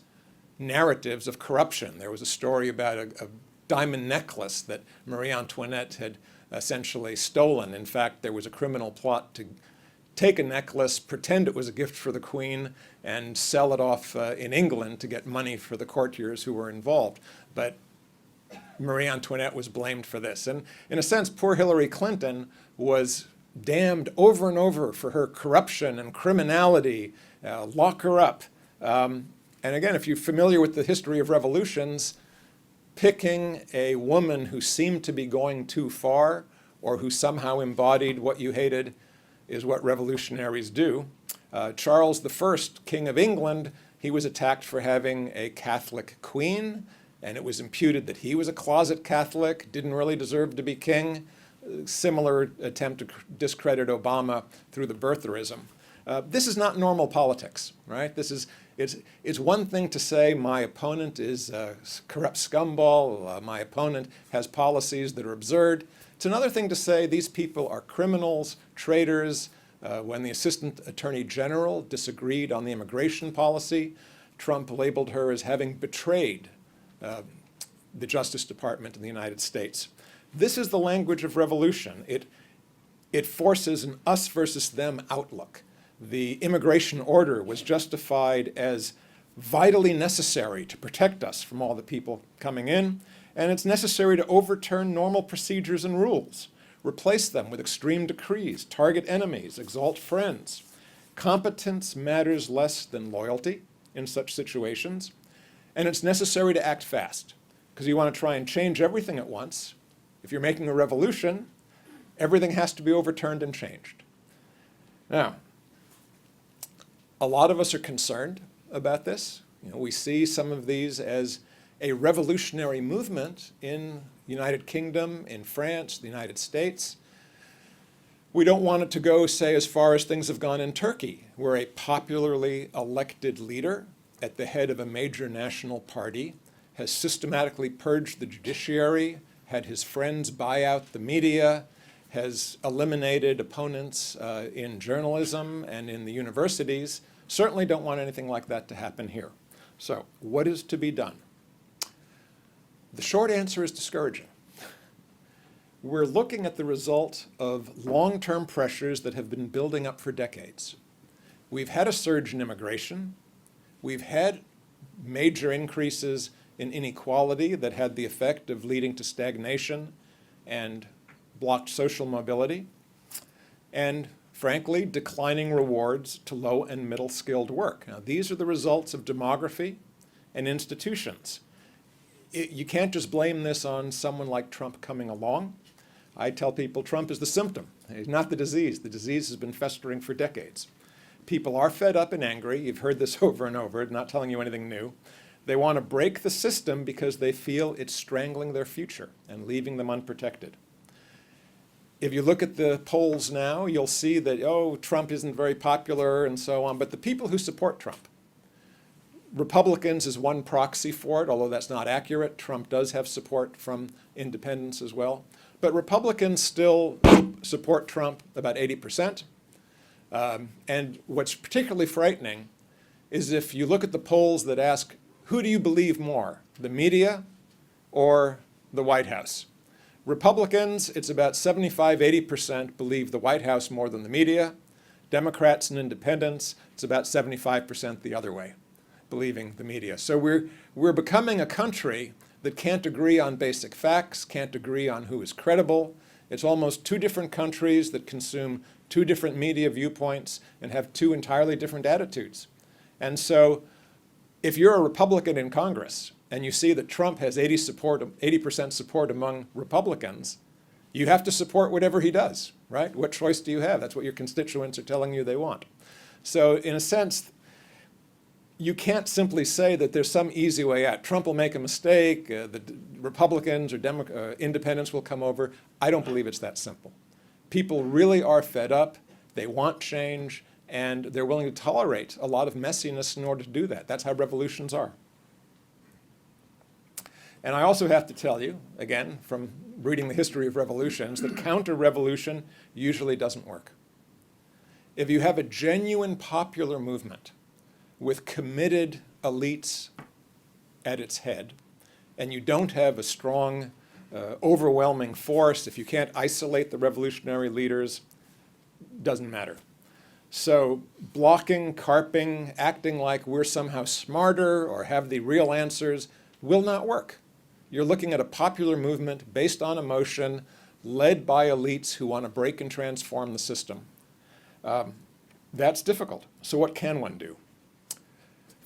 narratives of corruption. There was a story about a diamond necklace that Marie Antoinette had essentially stolen. In fact, there was a criminal plot to take a necklace, pretend it was a gift for the Queen, and sell it off in England to get money for the courtiers who were involved. But Marie Antoinette was blamed for this. And in a sense, poor Hillary Clinton was damned over and over for her corruption and criminality. Lock her up. And again, if you're familiar with the history of revolutions, picking a woman who seemed to be going too far or who somehow embodied what you hated is what revolutionaries do. Charles I, King of England, he was attacked for having a Catholic queen, and it was imputed that he was a closet Catholic, didn't really deserve to be king. Similar attempt to discredit Obama through the birtherism. This is not normal politics, right? It's one thing to say my opponent is a corrupt scumball, my opponent has policies that are absurd. It's another thing to say these people are criminals, traitors. When the Assistant Attorney General disagreed on the immigration policy, Trump labeled her as having betrayed the Justice Department in the United States. This is the language of revolution. It forces an us versus them outlook. The immigration order was justified as vitally necessary to protect us from all the people coming in, and it's necessary to overturn normal procedures and rules, replace them with extreme decrees, target enemies, exalt friends. Competence matters less than loyalty in such situations, and it's necessary to act fast, because you want to try and change everything at once. If you're making a revolution, everything has to be overturned and changed. Now, a lot of us are concerned about this. We see some of these as a revolutionary movement in the United Kingdom, in France, the United States. We don't want it to go, say, as far as things have gone in Turkey, where a popularly elected leader at the head of a major national party has systematically purged the judiciary, had his friends buy out the media, has eliminated opponents in journalism and in the universities. Certainly don't want anything like that to happen here. So what is to be done? The short answer is discouraging. We're looking at the result of long-term pressures that have been building up for decades. We've had a surge in immigration. We've had major increases in inequality that had the effect of leading to stagnation and blocked social mobility, and frankly, declining rewards to low and middle skilled work. Now, these are the results of demography and institutions. You can't just blame this on someone like Trump coming along. I tell people Trump is the symptom. He's not the disease. The disease has been festering for decades. People are fed up and angry. You've heard this over and over, not telling you anything new. They want to break the system because they feel it's strangling their future and leaving them unprotected. If you look at the polls now, you'll see that, oh, Trump isn't very popular and so on, but the people who support Trump, Republicans is one proxy for it, although that's not accurate. Trump does have support from independents as well. But Republicans still support Trump about 80%. And what's particularly frightening is if you look at the polls that ask, who do you believe more, the media or the White House? Republicans, it's about 75–80% believe the White House more than the media. Democrats and independents, it's about 75% the other way, believing the media. So we're becoming a country that can't agree on basic facts, can't agree on who is credible. It's almost two different countries that consume two different media viewpoints and have two entirely different attitudes. And so if you're a Republican in Congress and you see that Trump has 80% support among Republicans, you have to support whatever he does, right? What choice do you have? That's what your constituents are telling you they want. So in a sense, you can't simply say that there's some easy way out. Trump will make a mistake, the Republicans or independents will come over. I don't believe it's that simple. People really are fed up, they want change, and they're willing to tolerate a lot of messiness in order to do that. That's how revolutions are. And I also have to tell you, again, from reading the history of revolutions, that counter-revolution usually doesn't work. If you have a genuine popular movement with committed elites at its head, and you don't have a strong, overwhelming force, if you can't isolate the revolutionary leaders, doesn't matter. So blocking, carping, acting like we're somehow smarter or have the real answers will not work. You're looking at a popular movement based on emotion, led by elites who want to break and transform the system. That's difficult. So what can one do?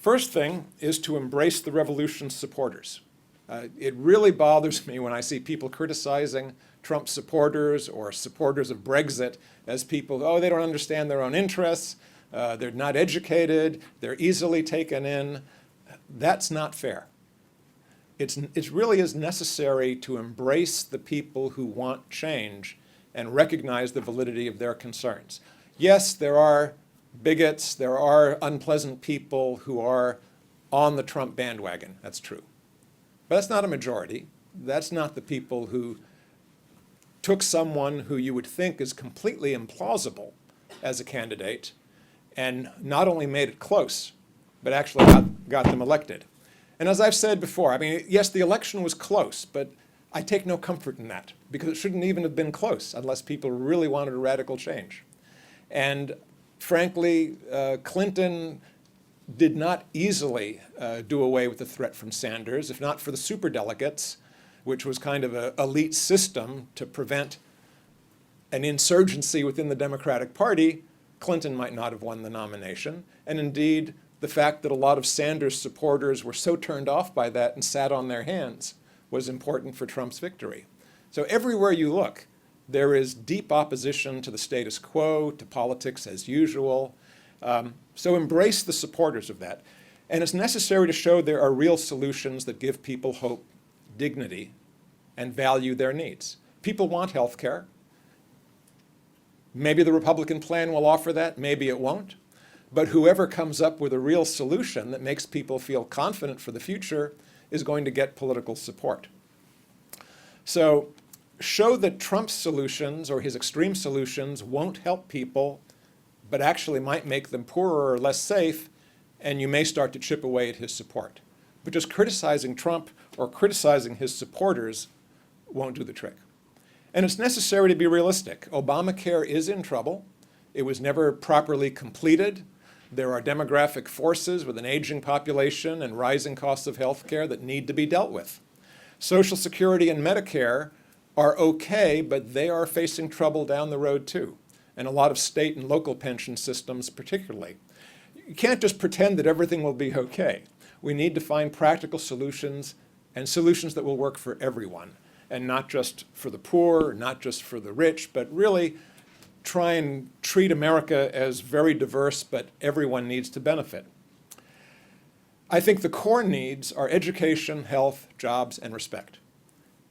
First thing is to embrace the revolution's supporters. It really bothers me when I see people criticizing Trump supporters or supporters of Brexit as people, oh, they don't understand their own interests, they're not educated, they're easily taken in. That's not fair. It really is necessary to embrace the people who want change and recognize the validity of their concerns. Yes, there are bigots, there are unpleasant people who are on the Trump bandwagon. That's true. But that's not a majority. That's not the people who took someone who you would think is completely implausible as a candidate and not only made it close, but actually got them elected. And as I've said before, I mean, yes, the election was close, but I take no comfort in that because it shouldn't even have been close unless people really wanted a radical change. And frankly, Clinton did not easily do away with the threat from Sanders, if not for the superdelegates, which was kind of an elite system to prevent an insurgency within the Democratic Party. Clinton might not have won the nomination. And indeed, the fact that a lot of Sanders supporters were so turned off by that and sat on their hands was important for Trump's victory. So everywhere you look, there is deep opposition to the status quo, to politics as usual. So embrace the supporters of that. And it's necessary to show there are real solutions that give people hope, dignity, and value their needs. People want health care. Maybe the Republican plan will offer that, maybe it won't. But whoever comes up with a real solution that makes people feel confident for the future is going to get political support. So show that Trump's solutions or his extreme solutions won't help people, but actually might make them poorer or less safe, and you may start to chip away at his support. But just criticizing Trump or criticizing his supporters won't do the trick. And it's necessary to be realistic. Obamacare is in trouble. It was never properly completed. There are demographic forces with an aging population and rising costs of health care that need to be dealt with. Social Security and Medicare are okay, but they are facing trouble down the road too, and a lot of state and local pension systems particularly. You can't just pretend that everything will be okay. We need to find practical solutions and solutions that will work for everyone, and not just for the poor, not just for the rich, but really try and treat America as very diverse, but everyone needs to benefit. I think the core needs are education, health, jobs, and respect.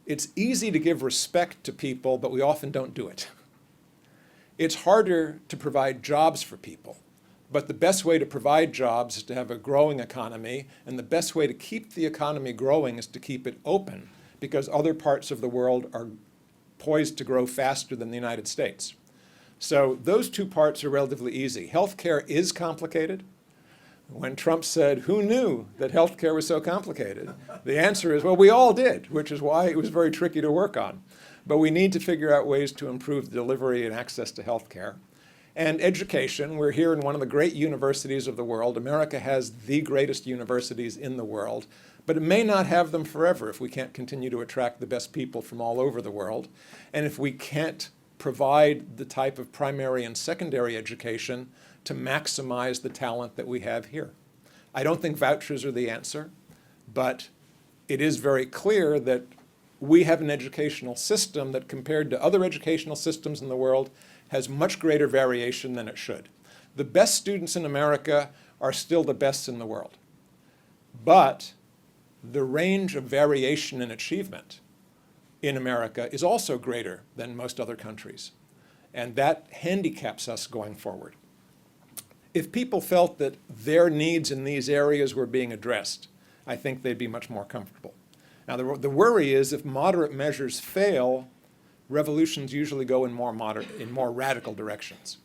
It's easy to give respect to people, but we often don't do it. It's harder to provide jobs for people, but the best way to provide jobs is to have a growing economy, and the best way to keep the economy growing is to keep it open, because other parts of the world are poised to grow faster than the United States. So those two parts are relatively easy. Healthcare is complicated. When Trump said, who knew that healthcare was so complicated? The answer is, well, we all did, which is why it was very tricky to work on. But we need to figure out ways to improve the delivery and access to healthcare. And education, we're here in one of the great universities of the world. America has the greatest universities in the world, but it may not have them forever if we can't continue to attract the best people from all over the world. And if we can't provide the type of primary and secondary education to maximize the talent that we have here. I don't think vouchers are the answer, but it is very clear that we have an educational system that, compared to other educational systems in the world, has much greater variation than it should. The best students in America are still the best in the world, but the range of variation in achievement in America is also greater than most other countries. And that handicaps us going forward. If people felt that their needs in these areas were being addressed, I think they'd be much more comfortable. Now, the worry is if moderate measures fail, revolutions usually go in more radical directions.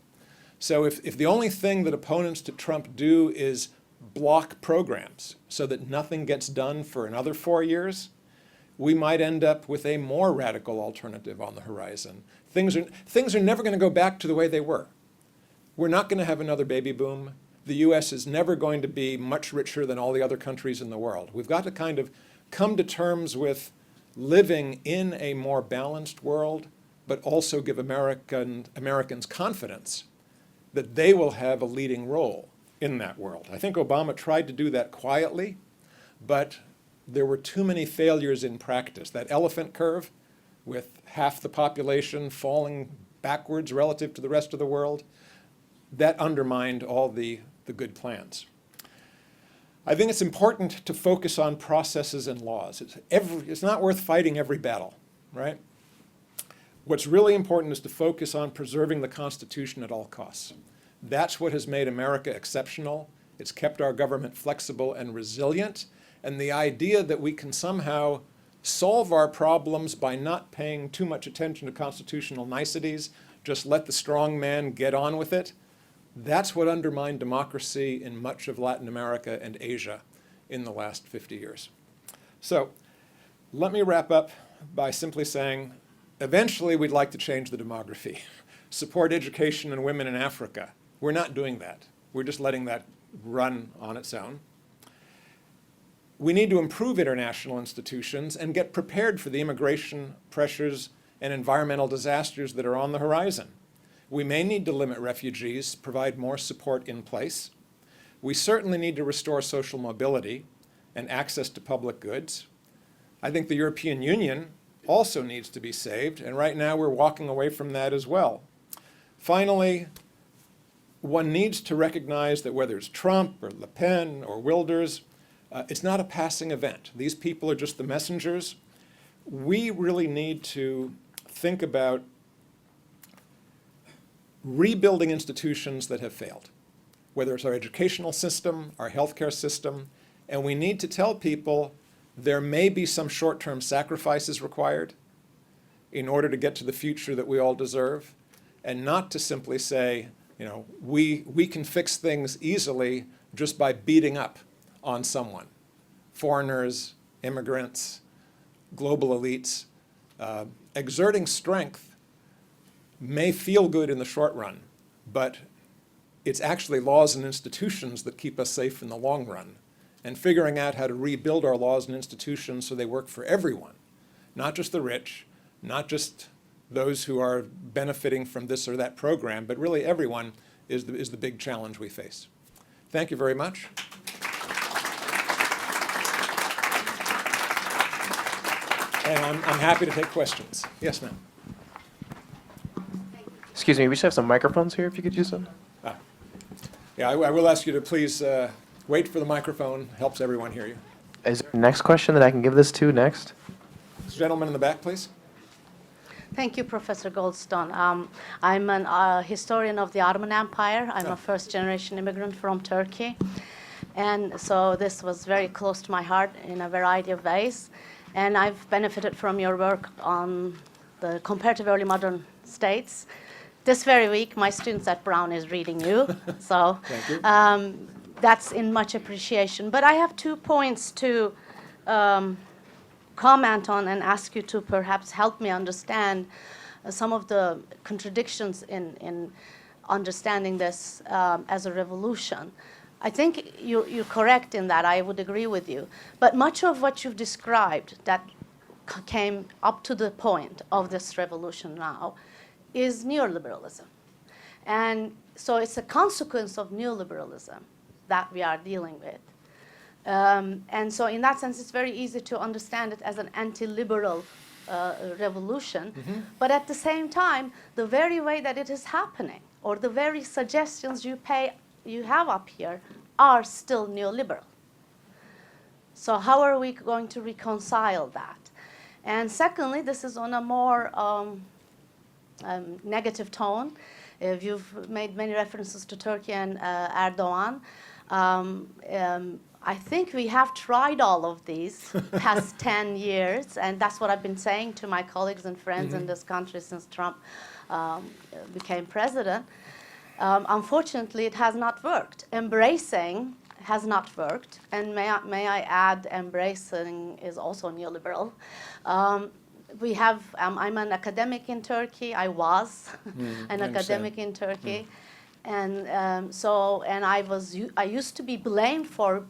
So if the only thing that opponents to Trump do is block programs so that nothing gets done for another 4 years, we might end up with a more radical alternative on the horizon. Things are never going to go back to the way they were. We're not going to have another baby boom. The US is never going to be much richer than all the other countries in the world. We've got to kind of come to terms with living in a more balanced world, but also give Americans confidence that they will have a leading role in that world. I think Obama tried to do that quietly, but there were too many failures in practice. That elephant curve, with half the population falling backwards relative to the rest of the world, that undermined all the good plans. I think it's important to focus on processes and laws. It's not worth fighting every battle, right? What's really important is to focus on preserving the Constitution at all costs. That's what has made America exceptional. It's kept our government flexible and resilient. And the idea that we can somehow solve our problems by not paying too much attention to constitutional niceties, just let the strong man get on with it, that's what undermined democracy in much of Latin America and Asia in the last 50 years. So let me wrap up by simply saying, eventually we'd like to change the demography, support education and women in Africa. We're not doing that. We're just letting that run on its own. We need to improve international institutions and get prepared for the immigration pressures and environmental disasters that are on the horizon. We may need to limit refugees, provide more support in place. We certainly need to restore social mobility and access to public goods. I think the European Union also needs to be saved, and right now we're walking away from that as well. Finally, one needs to recognize that whether it's Trump or Le Pen or Wilders, it's not a passing event. These people are just the messengers. We really need to think about rebuilding institutions that have failed, whether it's our educational system, our healthcare system, and we need to tell people there may be some short-term sacrifices required in order to get to the future that we all deserve, and not to simply say, you know, we can fix things easily just by beating up on someone. Foreigners, immigrants, global elites. Exerting strength may feel good in the short run, but it's actually laws and institutions that keep us safe in the long run. And figuring out how to rebuild our laws and institutions so they work for everyone, not just the rich, not just those who are benefiting from this or that program, but really everyone is the big challenge we face. Thank you very much. And I'm happy to take questions. Yes, ma'am. Excuse me, we should have some microphones here if you could use them. Yeah, I will ask you to please wait for the microphone. Helps everyone hear you. Is there a next question that I can give this to next? This gentleman in the back, please. Thank you, Professor Goldstone. I'm a historian of the Ottoman Empire. I'm a first-generation immigrant from Turkey. And so this was very close to my heart in a variety of ways. And I've benefited from your work on the comparative early modern states. This very week, my students at Brown is reading you. So Thank you. That's in much appreciation. But I have 2 points to comment on and ask you to perhaps help me understand some of the contradictions in understanding this as a revolution. I think you're correct in that. I would agree with you. But much of what you've described that came up to the point of this revolution now is neoliberalism. And so it's a consequence of neoliberalism that we are dealing with. And so in that sense, it's very easy to understand it as an anti-liberal revolution. Mm-hmm. But at the same time, the very way that it is happening, or the very suggestions you have up here, are still neoliberal. So how are we going to reconcile that? And secondly, this is on a more negative tone. You've made many references to Turkey and Erdogan. I think we have tried all of these past 10 years, and that's what I've been saying to my colleagues and friends in this country since Trump became president. Unfortunately, it has not worked. Embracing has not worked, and may I add, embracing is also neoliberal. I'm an academic in Turkey. I was an academic in Turkey. And I used to be blamed for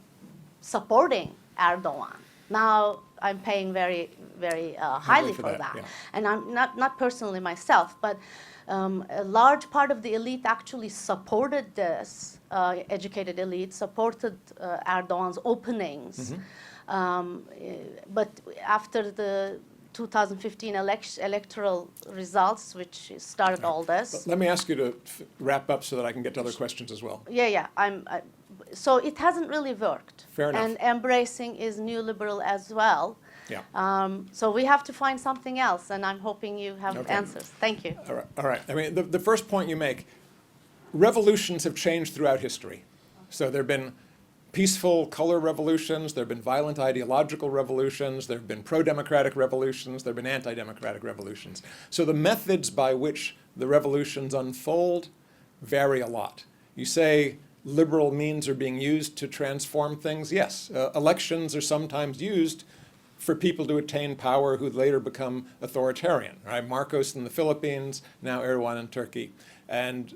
supporting Erdogan. Now I'm paying very, very highly for for that, that. yeah. And I'm not personally myself, but a large part of the elite actually supported this, educated elite, supported Erdogan's openings. But after the 2015 electoral results, which started all this. Let me ask you to wrap up so that I can get to other questions as well. Yeah. So it hasn't really worked. Fair enough. And embracing is neoliberal as well. Yeah. So we have to find something else, and I'm hoping you have Okay. answers. Thank you. All right. I mean, the first point you make, revolutions have changed throughout history. So there have been peaceful color revolutions, there have been violent ideological revolutions, there have been pro-democratic revolutions, there have been anti-democratic revolutions. So the methods by which the revolutions unfold vary a lot. You say liberal means are being used to transform things. Yes, elections are sometimes used for people to attain power who later become authoritarian, right? Marcos in the Philippines, now Erdogan in Turkey. And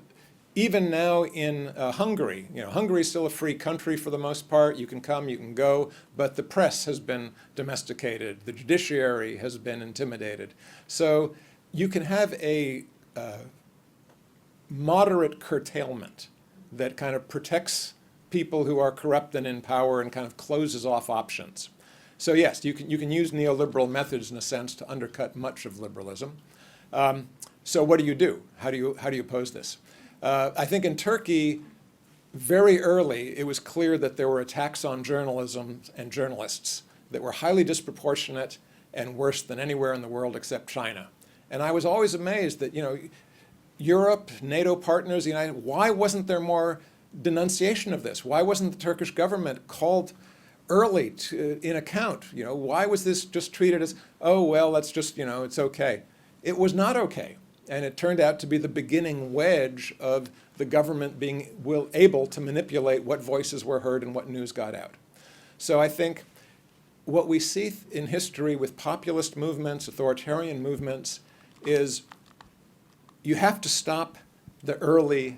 even now in Hungary, Hungary is still a free country for the most part. You can come, you can go, but the press has been domesticated. The judiciary has been intimidated. So you can have a moderate curtailment that kind of protects people who are corrupt and in power and kind of closes off options. So yes, you can use neoliberal methods in a sense to undercut much of liberalism. So what do? How do you oppose this? I think in Turkey, very early, it was clear that there were attacks on journalism and journalists that were highly disproportionate and worse than anywhere in the world except China. And I was always amazed that, Europe, NATO partners, the United, why wasn't there more denunciation of this? Why wasn't the Turkish government called early in account? Why was this just treated as, oh, well, that's just, it's okay? It was not okay. And it turned out to be the beginning wedge of the government being able to manipulate what voices were heard and what news got out. So I think what we see in history with populist movements, authoritarian movements, is you have to stop the early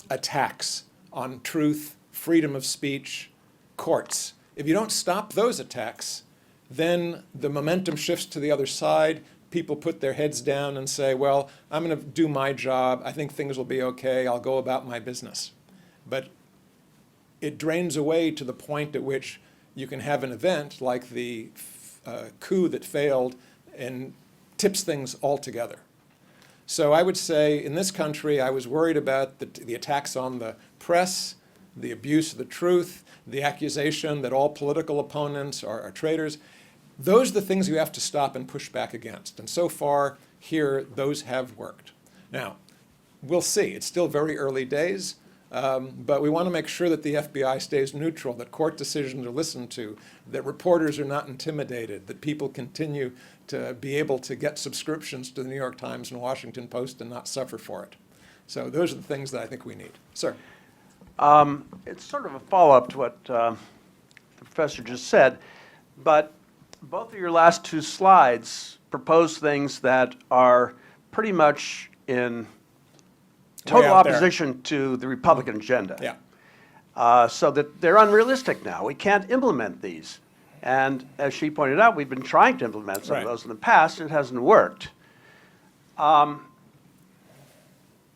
attacks on truth, freedom of speech, courts. If you don't stop those attacks, then the momentum shifts to the other side. People put their heads down and say, well, I'm going to do my job. I think things will be okay. I'll go about my business. But it drains away to the point at which you can have an event like the coup that failed and tips things altogether. So I would say in this country, I was worried about the attacks on the press, the abuse of the truth, the accusation that all political opponents are traitors. Those are the things you have to stop and push back against. And so far here, those have worked. Now, we'll see. It's still very early days, but we want to make sure that the FBI stays neutral, that court decisions are listened to, that reporters are not intimidated, that people continue to be able to get subscriptions to the New York Times and Washington Post and not suffer for it. So those are the things that I think we need. Sir. It's sort of a follow-up to what the professor just said, but both of your last two slides propose things that are pretty much in total out there. opposition to the Republican agenda. Yeah. So that they're unrealistic now. We can't implement these. And as she pointed out, we've been trying to implement some Right. of those in the past, and it hasn't worked.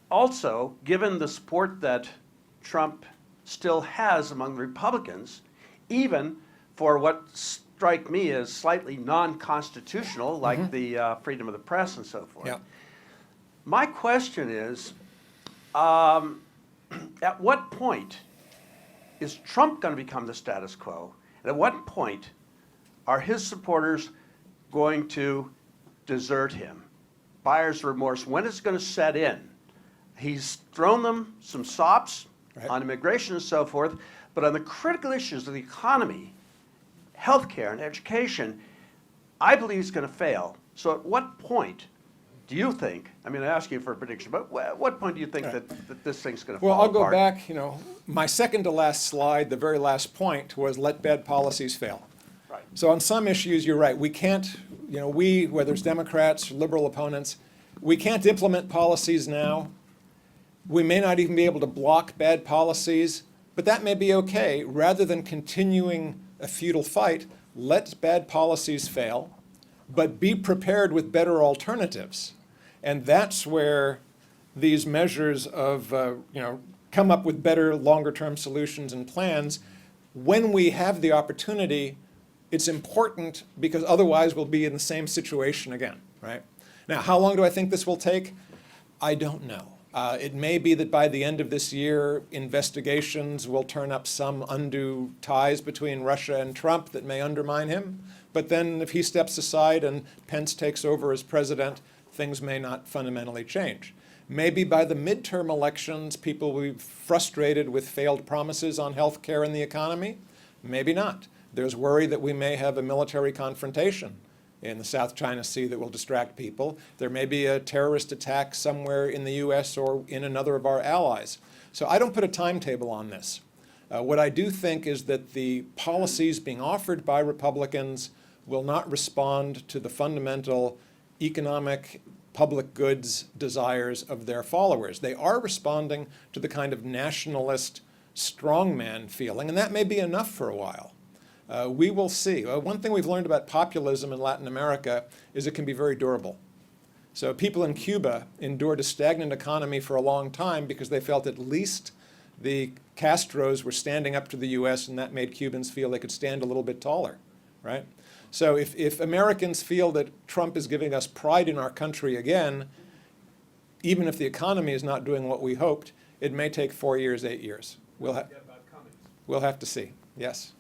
Also, given the support that Trump still has among the Republicans, even for what strike me as slightly non-constitutional, like the freedom of the press and so forth. Yeah. My question is, at what point is Trump going to become the status quo? And at what point are his supporters going to desert him? Buyer's remorse, when is it going to set in? He's thrown them some sops Right. on immigration and so forth, but on the critical issues of the economy, healthcare and education, I believe he's going to fail. So at what point do you think, I mean, I ask you for a prediction, but at what point do you think that this thing's going to Well, fall I'll go apart? back, my second to last slide, the very last point was let bad policies fail. Right. So on some issues, you're right. We can't, whether it's Democrats, liberal opponents, we can't implement policies now. We may not even be able to block bad policies, but that may be okay. Rather than continuing a futile fight, let bad policies fail, but be prepared with better alternatives. And that's where these measures of, come up with better longer-term solutions and plans. When we have the opportunity, it's important because otherwise we'll be in the same situation again, right? Now, how long do I think this will take? I don't know. It may be that by the end of this year, investigations will turn up some undue ties between Russia and Trump that may undermine him. But then if he steps aside and Pence takes over as president, things may not fundamentally change. Maybe by the midterm elections, people will be frustrated with failed promises on health care and the economy. Maybe not. There's worry that we may have a military confrontation in the South China Sea that will distract people. There may be a terrorist attack somewhere in the US or in another of our allies. So I don't put a timetable on this. What I do think is that the policies being offered by Republicans will not respond to the fundamental economic public goods desires of their followers. They are responding to the kind of nationalist strongman feeling, and that may be enough for a while. We will see. One thing we've learned about populism in Latin America is it can be very durable. So people in Cuba endured a stagnant economy for a long time because they felt at least the Castros were standing up to the US, and that made Cubans feel they could stand a little bit taller, right? So if Americans feel that Trump is giving us pride in our country again, even if the economy is not doing what we hoped, it may take 4 years, 8 years. We'll have to see. Yes.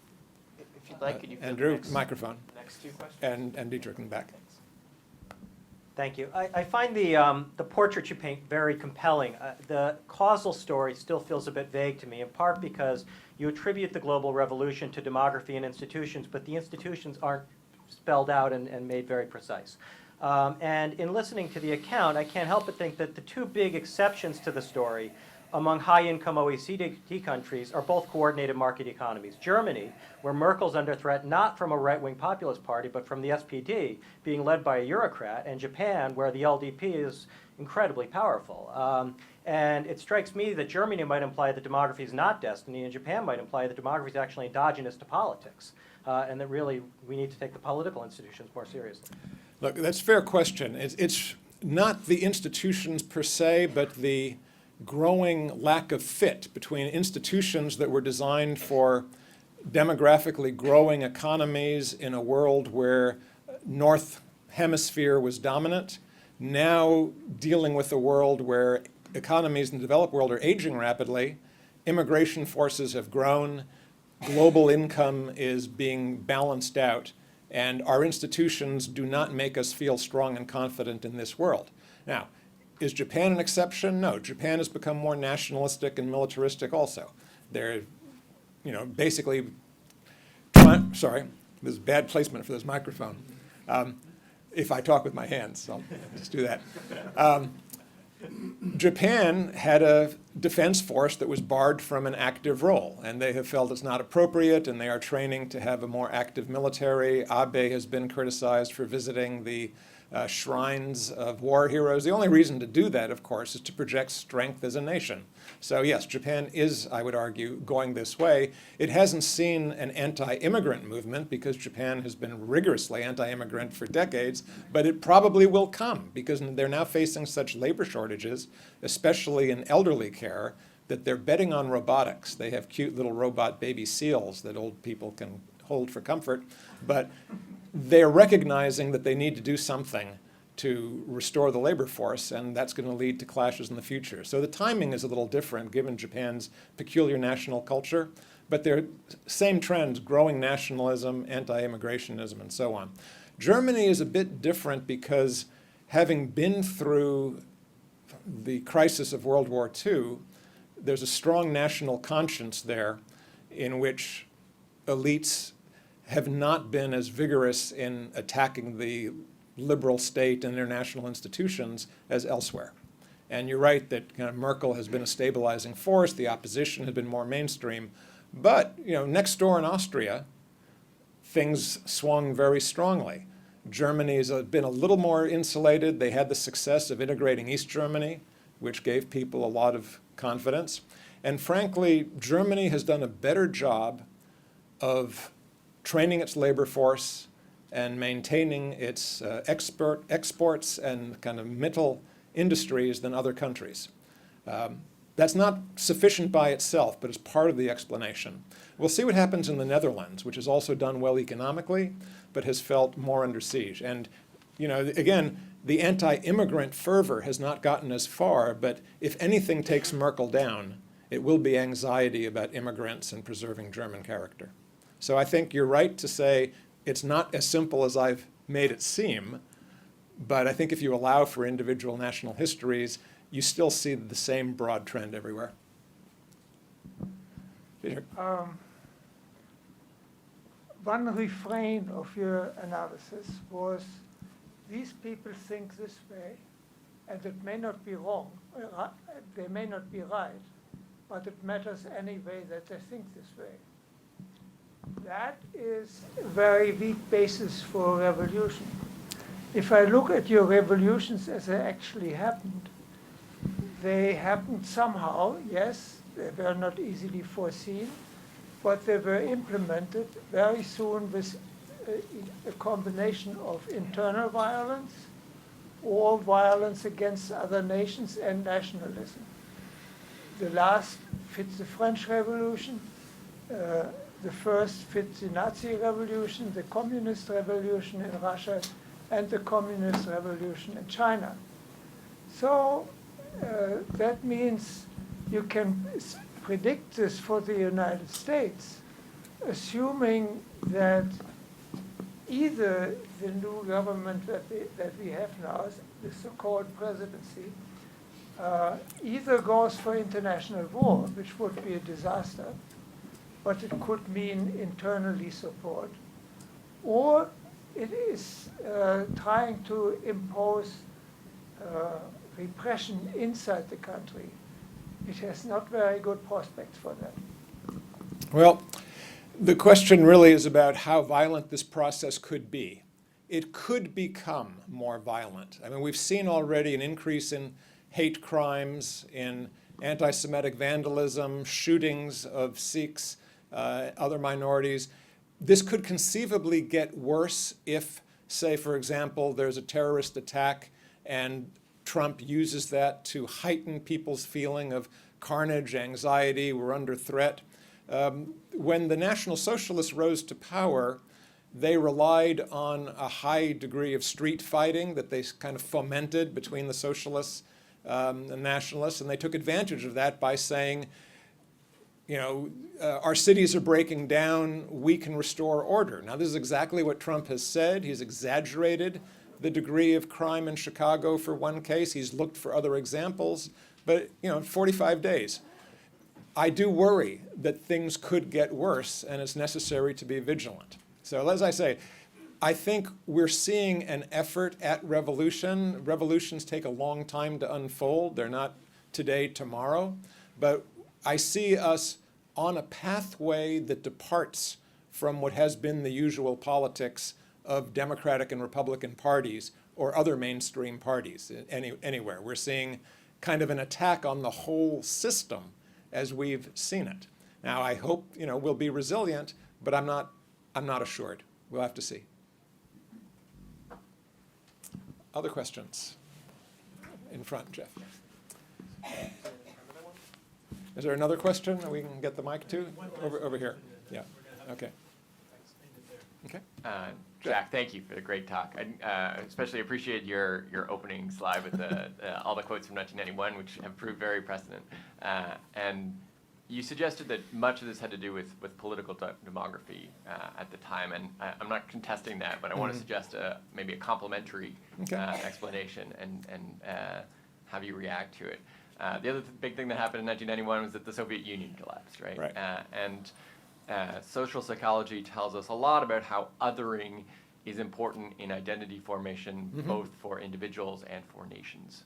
If you'd like, could you Andrew, microphone. next two questions? And Dietrich in the back. Thank you. I find the portrait you paint very compelling. The causal story still feels a bit vague to me, in part because you attribute the global revolution to demography and institutions, but the institutions aren't spelled out and made very precise. And in listening to the account, I can't help but think that the two big exceptions to the story among high-income OECD countries are both coordinated market economies. Germany, where Merkel's under threat not from a right-wing populist party, but from the SPD, being led by a Eurocrat, and Japan, where the LDP is incredibly powerful. And it strikes me that Germany might imply that demography is not destiny, and Japan might imply that demography is actually endogenous to politics, and that really we need to take the political institutions more seriously. Look, that's a fair question. It's not the institutions per se, but the growing lack of fit between institutions that were designed for demographically growing economies in a world where North Hemisphere was dominant, now dealing with a world where economies in the developed world are aging rapidly, immigration forces have grown, global income is being balanced out, and our institutions do not make us feel strong and confident in this world. Now, is Japan an exception? No. Japan has become more nationalistic and militaristic also. They're, basically, sorry, this is bad placement for this microphone. If I talk with my hands, I'll just do that. Japan had a defense force that was barred from an active role, and they have felt it's not appropriate, and they are training to have a more active military. Abe has been criticized for visiting the shrines of war heroes. The only reason to do that, of course, is to project strength as a nation. So yes, Japan is, I would argue, going this way. It hasn't seen an anti-immigrant movement because Japan has been rigorously anti-immigrant for decades, but it probably will come because they're now facing such labor shortages, especially in elderly care, that they're betting on robotics. They have cute little robot baby seals that old people can hold for comfort, but they're recognizing that they need to do something to restore the labor force, and that's going to lead to clashes in the future. So the timing is a little different given Japan's peculiar national culture, but they're same trends, growing nationalism, anti-immigrationism, and so on. Germany is a bit different because having been through the crisis of World War II, there's a strong national conscience there in which elites have not been as vigorous in attacking the liberal state and international institutions as elsewhere. And you're right that Merkel has been a stabilizing force, the opposition has been more mainstream, but next door in Austria, things swung very strongly. Germany has been a little more insulated. They had the success of integrating East Germany, which gave people a lot of confidence. And frankly, Germany has done a better job of training its labor force and maintaining its exports and kind of middle industries than other countries. That's not sufficient by itself, but it's part of the explanation. We'll see what happens in the Netherlands, which has also done well economically, but has felt more under siege. And, you know, again, the anti-immigrant fervor has not gotten as far, but if anything takes Merkel down, it will be anxiety about immigrants and preserving German character. So I think you're right to say it's not as simple as I've made it seem, but I think if you allow for individual national histories, you still see the same broad trend everywhere. Peter? One refrain of your analysis was, these people think this way, and it may not be wrong, they may not be right, but it matters anyway that they think this way. That is a very weak basis for a revolution. If I look at your revolutions as they actually happened, they happened somehow, yes, they were not easily foreseen, but they were implemented very soon with a combination of internal violence or violence against other nations and nationalism. The last fits the French Revolution, the first fits the Nazi Revolution, the Communist Revolution in Russia, and the Communist Revolution in China. So that means you can predict this for the United States, assuming that either the new government that we have now, the so-called presidency, either goes for international war, which would be a disaster, but it could mean internally support, or it is trying to impose repression inside the country. It has not very good prospects for that. Well, the question really is about how violent this process could be. It could become more violent. I mean, we've seen already an increase in hate crimes, in anti-Semitic vandalism, shootings of Sikhs, other minorities. This could conceivably get worse if, say, for example, there's a terrorist attack and Trump uses that to heighten people's feeling of carnage, anxiety, we're under threat. When the National Socialists rose to power, they relied on a high degree of street fighting that they kind of fomented between the socialists and nationalists, and they took advantage of that by saying, you know, our cities are breaking down, we can restore order. Now, this is exactly what Trump has said. He's exaggerated the degree of crime in Chicago for one case. He's looked for other examples, but, you know, 45 days. I do worry that things could get worse, and it's necessary to be vigilant. So as I say, I think we're seeing an effort at revolution. Revolutions take a long time to unfold. They're not today, tomorrow. But I see us on a pathway that departs from what has been the usual politics of Democratic and Republican parties or other mainstream parties anywhere. We're seeing kind of an attack on the whole system as we've seen it. Now, I hope, you know, we'll be resilient, but I'm not assured. We'll have to see. Other questions? In front, Jeff. Is there another question that we can get the mic to? Over here. Yeah. Okay. Okay. Jack, thank you for the great talk. I especially appreciate your opening slide with all the quotes from 1991, which have proved very precedent. And you suggested that much of this had to do with political demography at the time, and I'm not contesting that, but I want to suggest maybe a complementary explanation and have you react to it. The other big thing that happened in 1991 was that the Soviet Union collapsed, right? And social psychology tells us a lot about how othering is important in identity formation, both for individuals and for nations.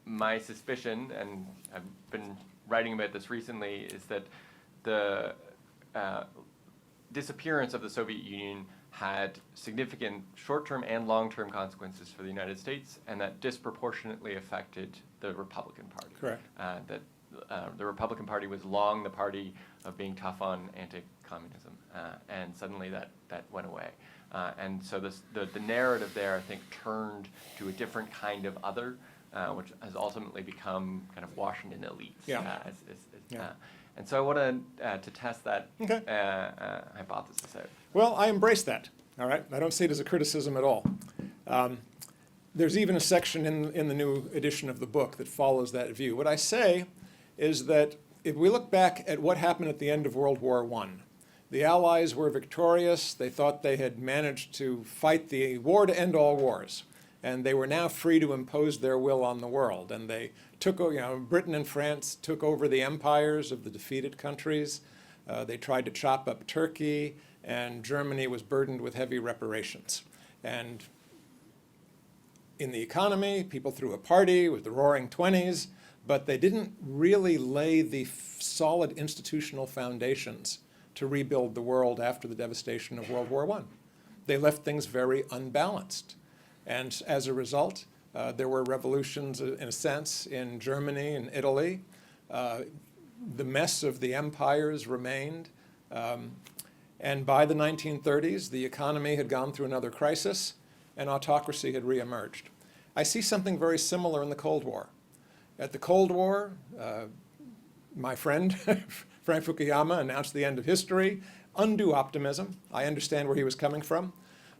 My suspicion, and I've been writing about this recently, is that the disappearance of the Soviet Union had significant short-term and long-term consequences for the United States, and that disproportionately affected the Republican Party. Correct. That the Republican Party was long the party of being tough on anti-communism, and suddenly that went away. And so the narrative there, I think, turned to a different kind of other, which has ultimately become kind of Washington elites. Yeah. Yeah. And so I want to test that Okay. hypothesis out. Well, I embrace that, all right? I don't see it as a criticism at all. There's even a section in the new edition of the book that follows that view. What I say is that if we look back at what happened at the end of World War I, the Allies were victorious. They thought they had managed to fight the war to end all wars, and they were now free to impose their will on the world. And they took, Britain and France took over the empires of the defeated countries. They tried to chop up Turkey, and Germany was burdened with heavy reparations. And in the economy, people threw a party with the Roaring Twenties, but they didn't really lay the solid institutional foundations to rebuild the world after the devastation of World War I. They left things very unbalanced. And as a result, there were revolutions, in a sense, in Germany and Italy. The mess of the empires remained. And by the 1930s, the economy had gone through another crisis, and autocracy had reemerged. I see something very similar in the Cold War. At the Cold War, my friend, Frank Fukuyama, announced the end of history. Undue optimism. I understand where he was coming from.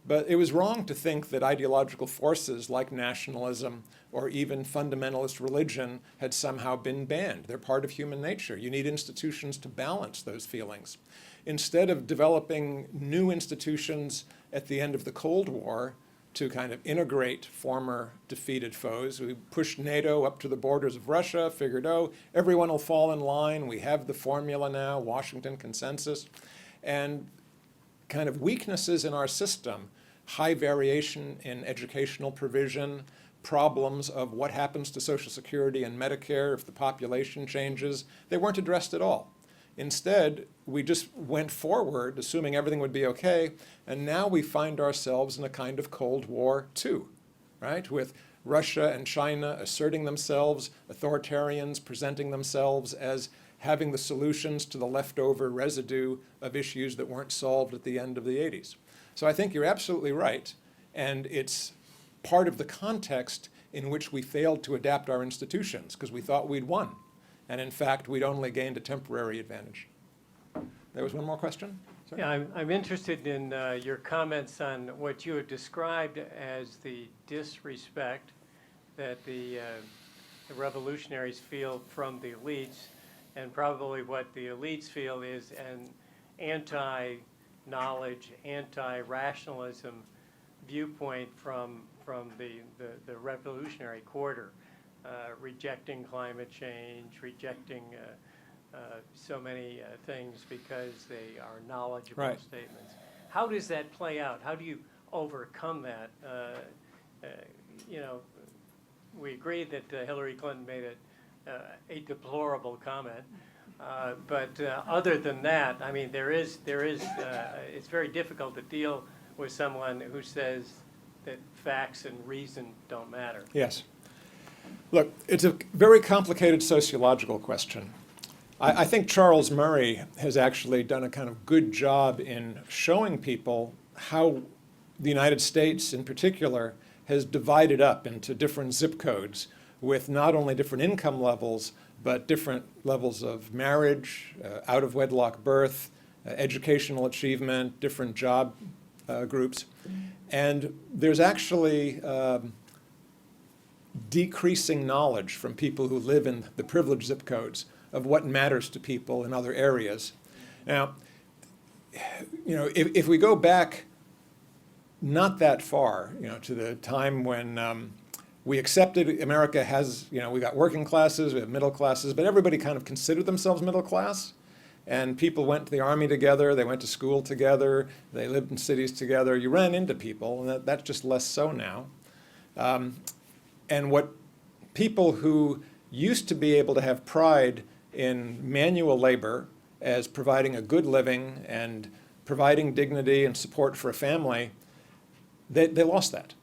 But it was wrong to think that ideological forces like nationalism or even fundamentalist religion had somehow been banned. They're part of human nature. You need institutions to balance those feelings. Instead of developing new institutions at the end of the Cold War to kind of integrate former defeated foes, we pushed NATO up to the borders of Russia, figured, oh, everyone will fall in line. We have the formula now, Washington Consensus. And kind of weaknesses in our system, high variation in educational provision, problems of what happens to Social Security and Medicare if the population changes, they weren't addressed at all. Instead, we just went forward, assuming everything would be okay, and now we find ourselves in a kind of Cold War II, right? With Russia and China asserting themselves, authoritarians presenting themselves as having the solutions to the leftover residue of issues that weren't solved at the end of the 80s. So I think you're absolutely right, and it's part of the context in which we failed to adapt our institutions, because we thought we'd won. And in fact, we'd only gained a temporary advantage. There was one more question? Sorry. Yeah, I'm interested in your comments on what you have described as the disrespect that the revolutionaries feel from the elites, and probably what the elites feel is an anti-knowledge, anti-rationalism viewpoint from the revolutionary quarter. Rejecting climate change, rejecting so many things because they are knowledgeable Right. statements. How does that play out? How do you overcome that? We agree that Hillary Clinton made a deplorable comment, but other than that, I mean, it's very difficult to deal with someone who says that facts and reason don't matter. Yes. Look, it's a very complicated sociological question. I think Charles Murray has actually done a kind of good job in showing people how the United States in particular has divided up into different zip codes with not only different income levels, but different levels of marriage, out-of-wedlock birth, educational achievement, different job groups. And there's actually decreasing knowledge from people who live in the privileged zip codes of what matters to people in other areas. Now, if we go back not that far, to the time when we accepted America has, we got working classes, we have middle classes, but everybody kind of considered themselves middle class. And people went to the army together, they went to school together, they lived in cities together. You ran into people, and that's just less so now. And what people who used to be able to have pride in manual labor as providing a good living and providing dignity and support for a family, they lost that.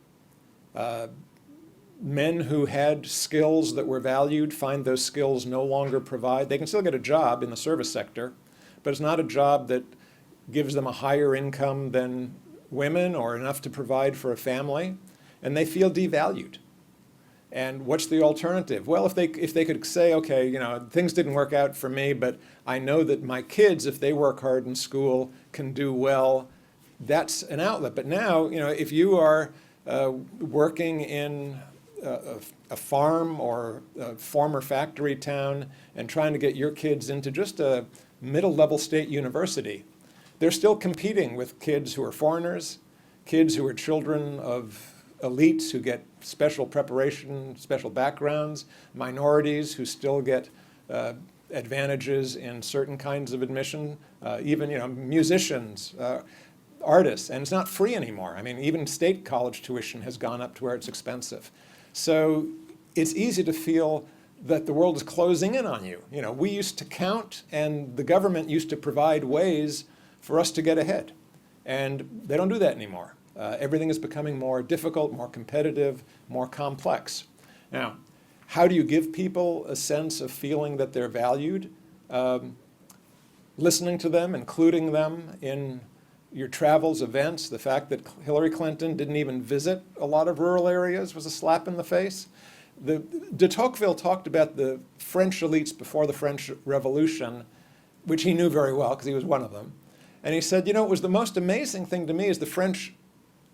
men who had skills that were valued find those skills no longer provide. They can still get a job in the service sector, but it's not a job that gives them a higher income than women or enough to provide for a family, and they feel devalued. And what's the alternative? Well, if they could say, okay, you know, things didn't work out for me, but I know that my kids, if they work hard in school, can do well, that's an outlet. But now, you know, if you are working in a farm or a former factory town and trying to get your kids into just a middle-level state university, they're still competing with kids who are foreigners, kids who are children of elites who get special preparation, special backgrounds, minorities who still get advantages in certain kinds of admission, even, you know, musicians, artists, and it's not free anymore. I mean, even state college tuition has gone up to where it's expensive. So it's easy to feel that the world is closing in on you. You know, we used to count, and the government used to provide ways for us to get ahead. And they don't do that anymore. Everything is becoming more difficult, more competitive, more complex. Now, how do you give people a sense of feeling that they're valued? Listening to them, including them in your travels, events. The fact that Hillary Clinton didn't even visit a lot of rural areas was a slap in the face. De Tocqueville talked about the French elites before the French Revolution, which he knew very well because he was one of them. And he said, you know, it was the most amazing thing to me is the French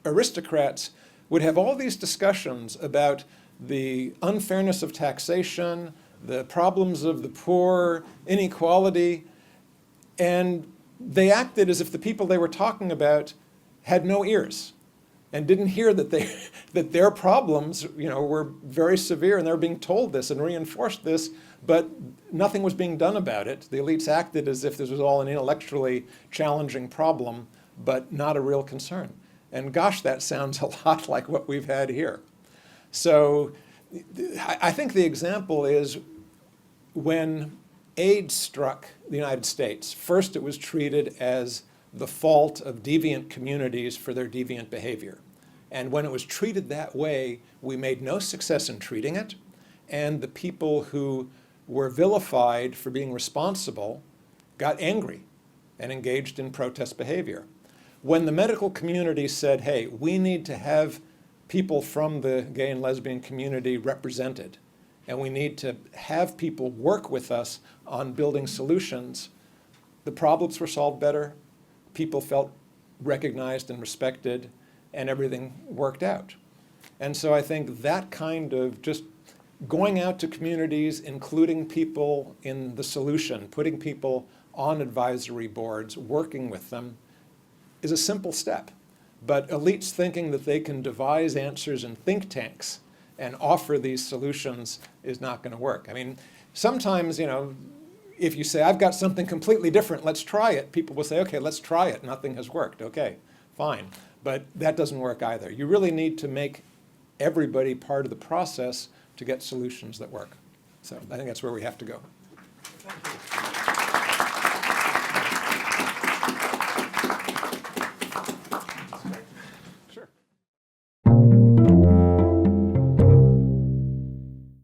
aristocrats would have all these discussions about the unfairness of taxation, the problems of the poor, inequality, and they acted as if the people they were talking about had no ears and didn't hear that that their problems, you know, were very severe, and they were being told this and reinforced this, but nothing was being done about it. The elites acted as if this was all an intellectually challenging problem, but not a real concern. And gosh, that sounds a lot like what we've had here. So I think the example is when AIDS struck the United States. First, it was treated as the fault of deviant communities for their deviant behavior. And when it was treated that way, we made no success in treating it. And the people who were vilified for being responsible got angry and engaged in protest behavior. When the medical community said, hey, we need to have people from the gay and lesbian community represented, and we need to have people work with us on building solutions, the problems were solved better, people felt recognized and respected, and everything worked out. And so I think that kind of just going out to communities, including people in the solution, putting people on advisory boards, working with them, is a simple step. But elites thinking that they can devise answers in think tanks and offer these solutions is not going to work. I mean, sometimes, you know, if you say, I've got something completely different, let's try it, people will say, okay, let's try it, nothing has worked, okay, fine. But that doesn't work either. You really need to make everybody part of the process to get solutions that work. So I think that's where we have to go. Thank you.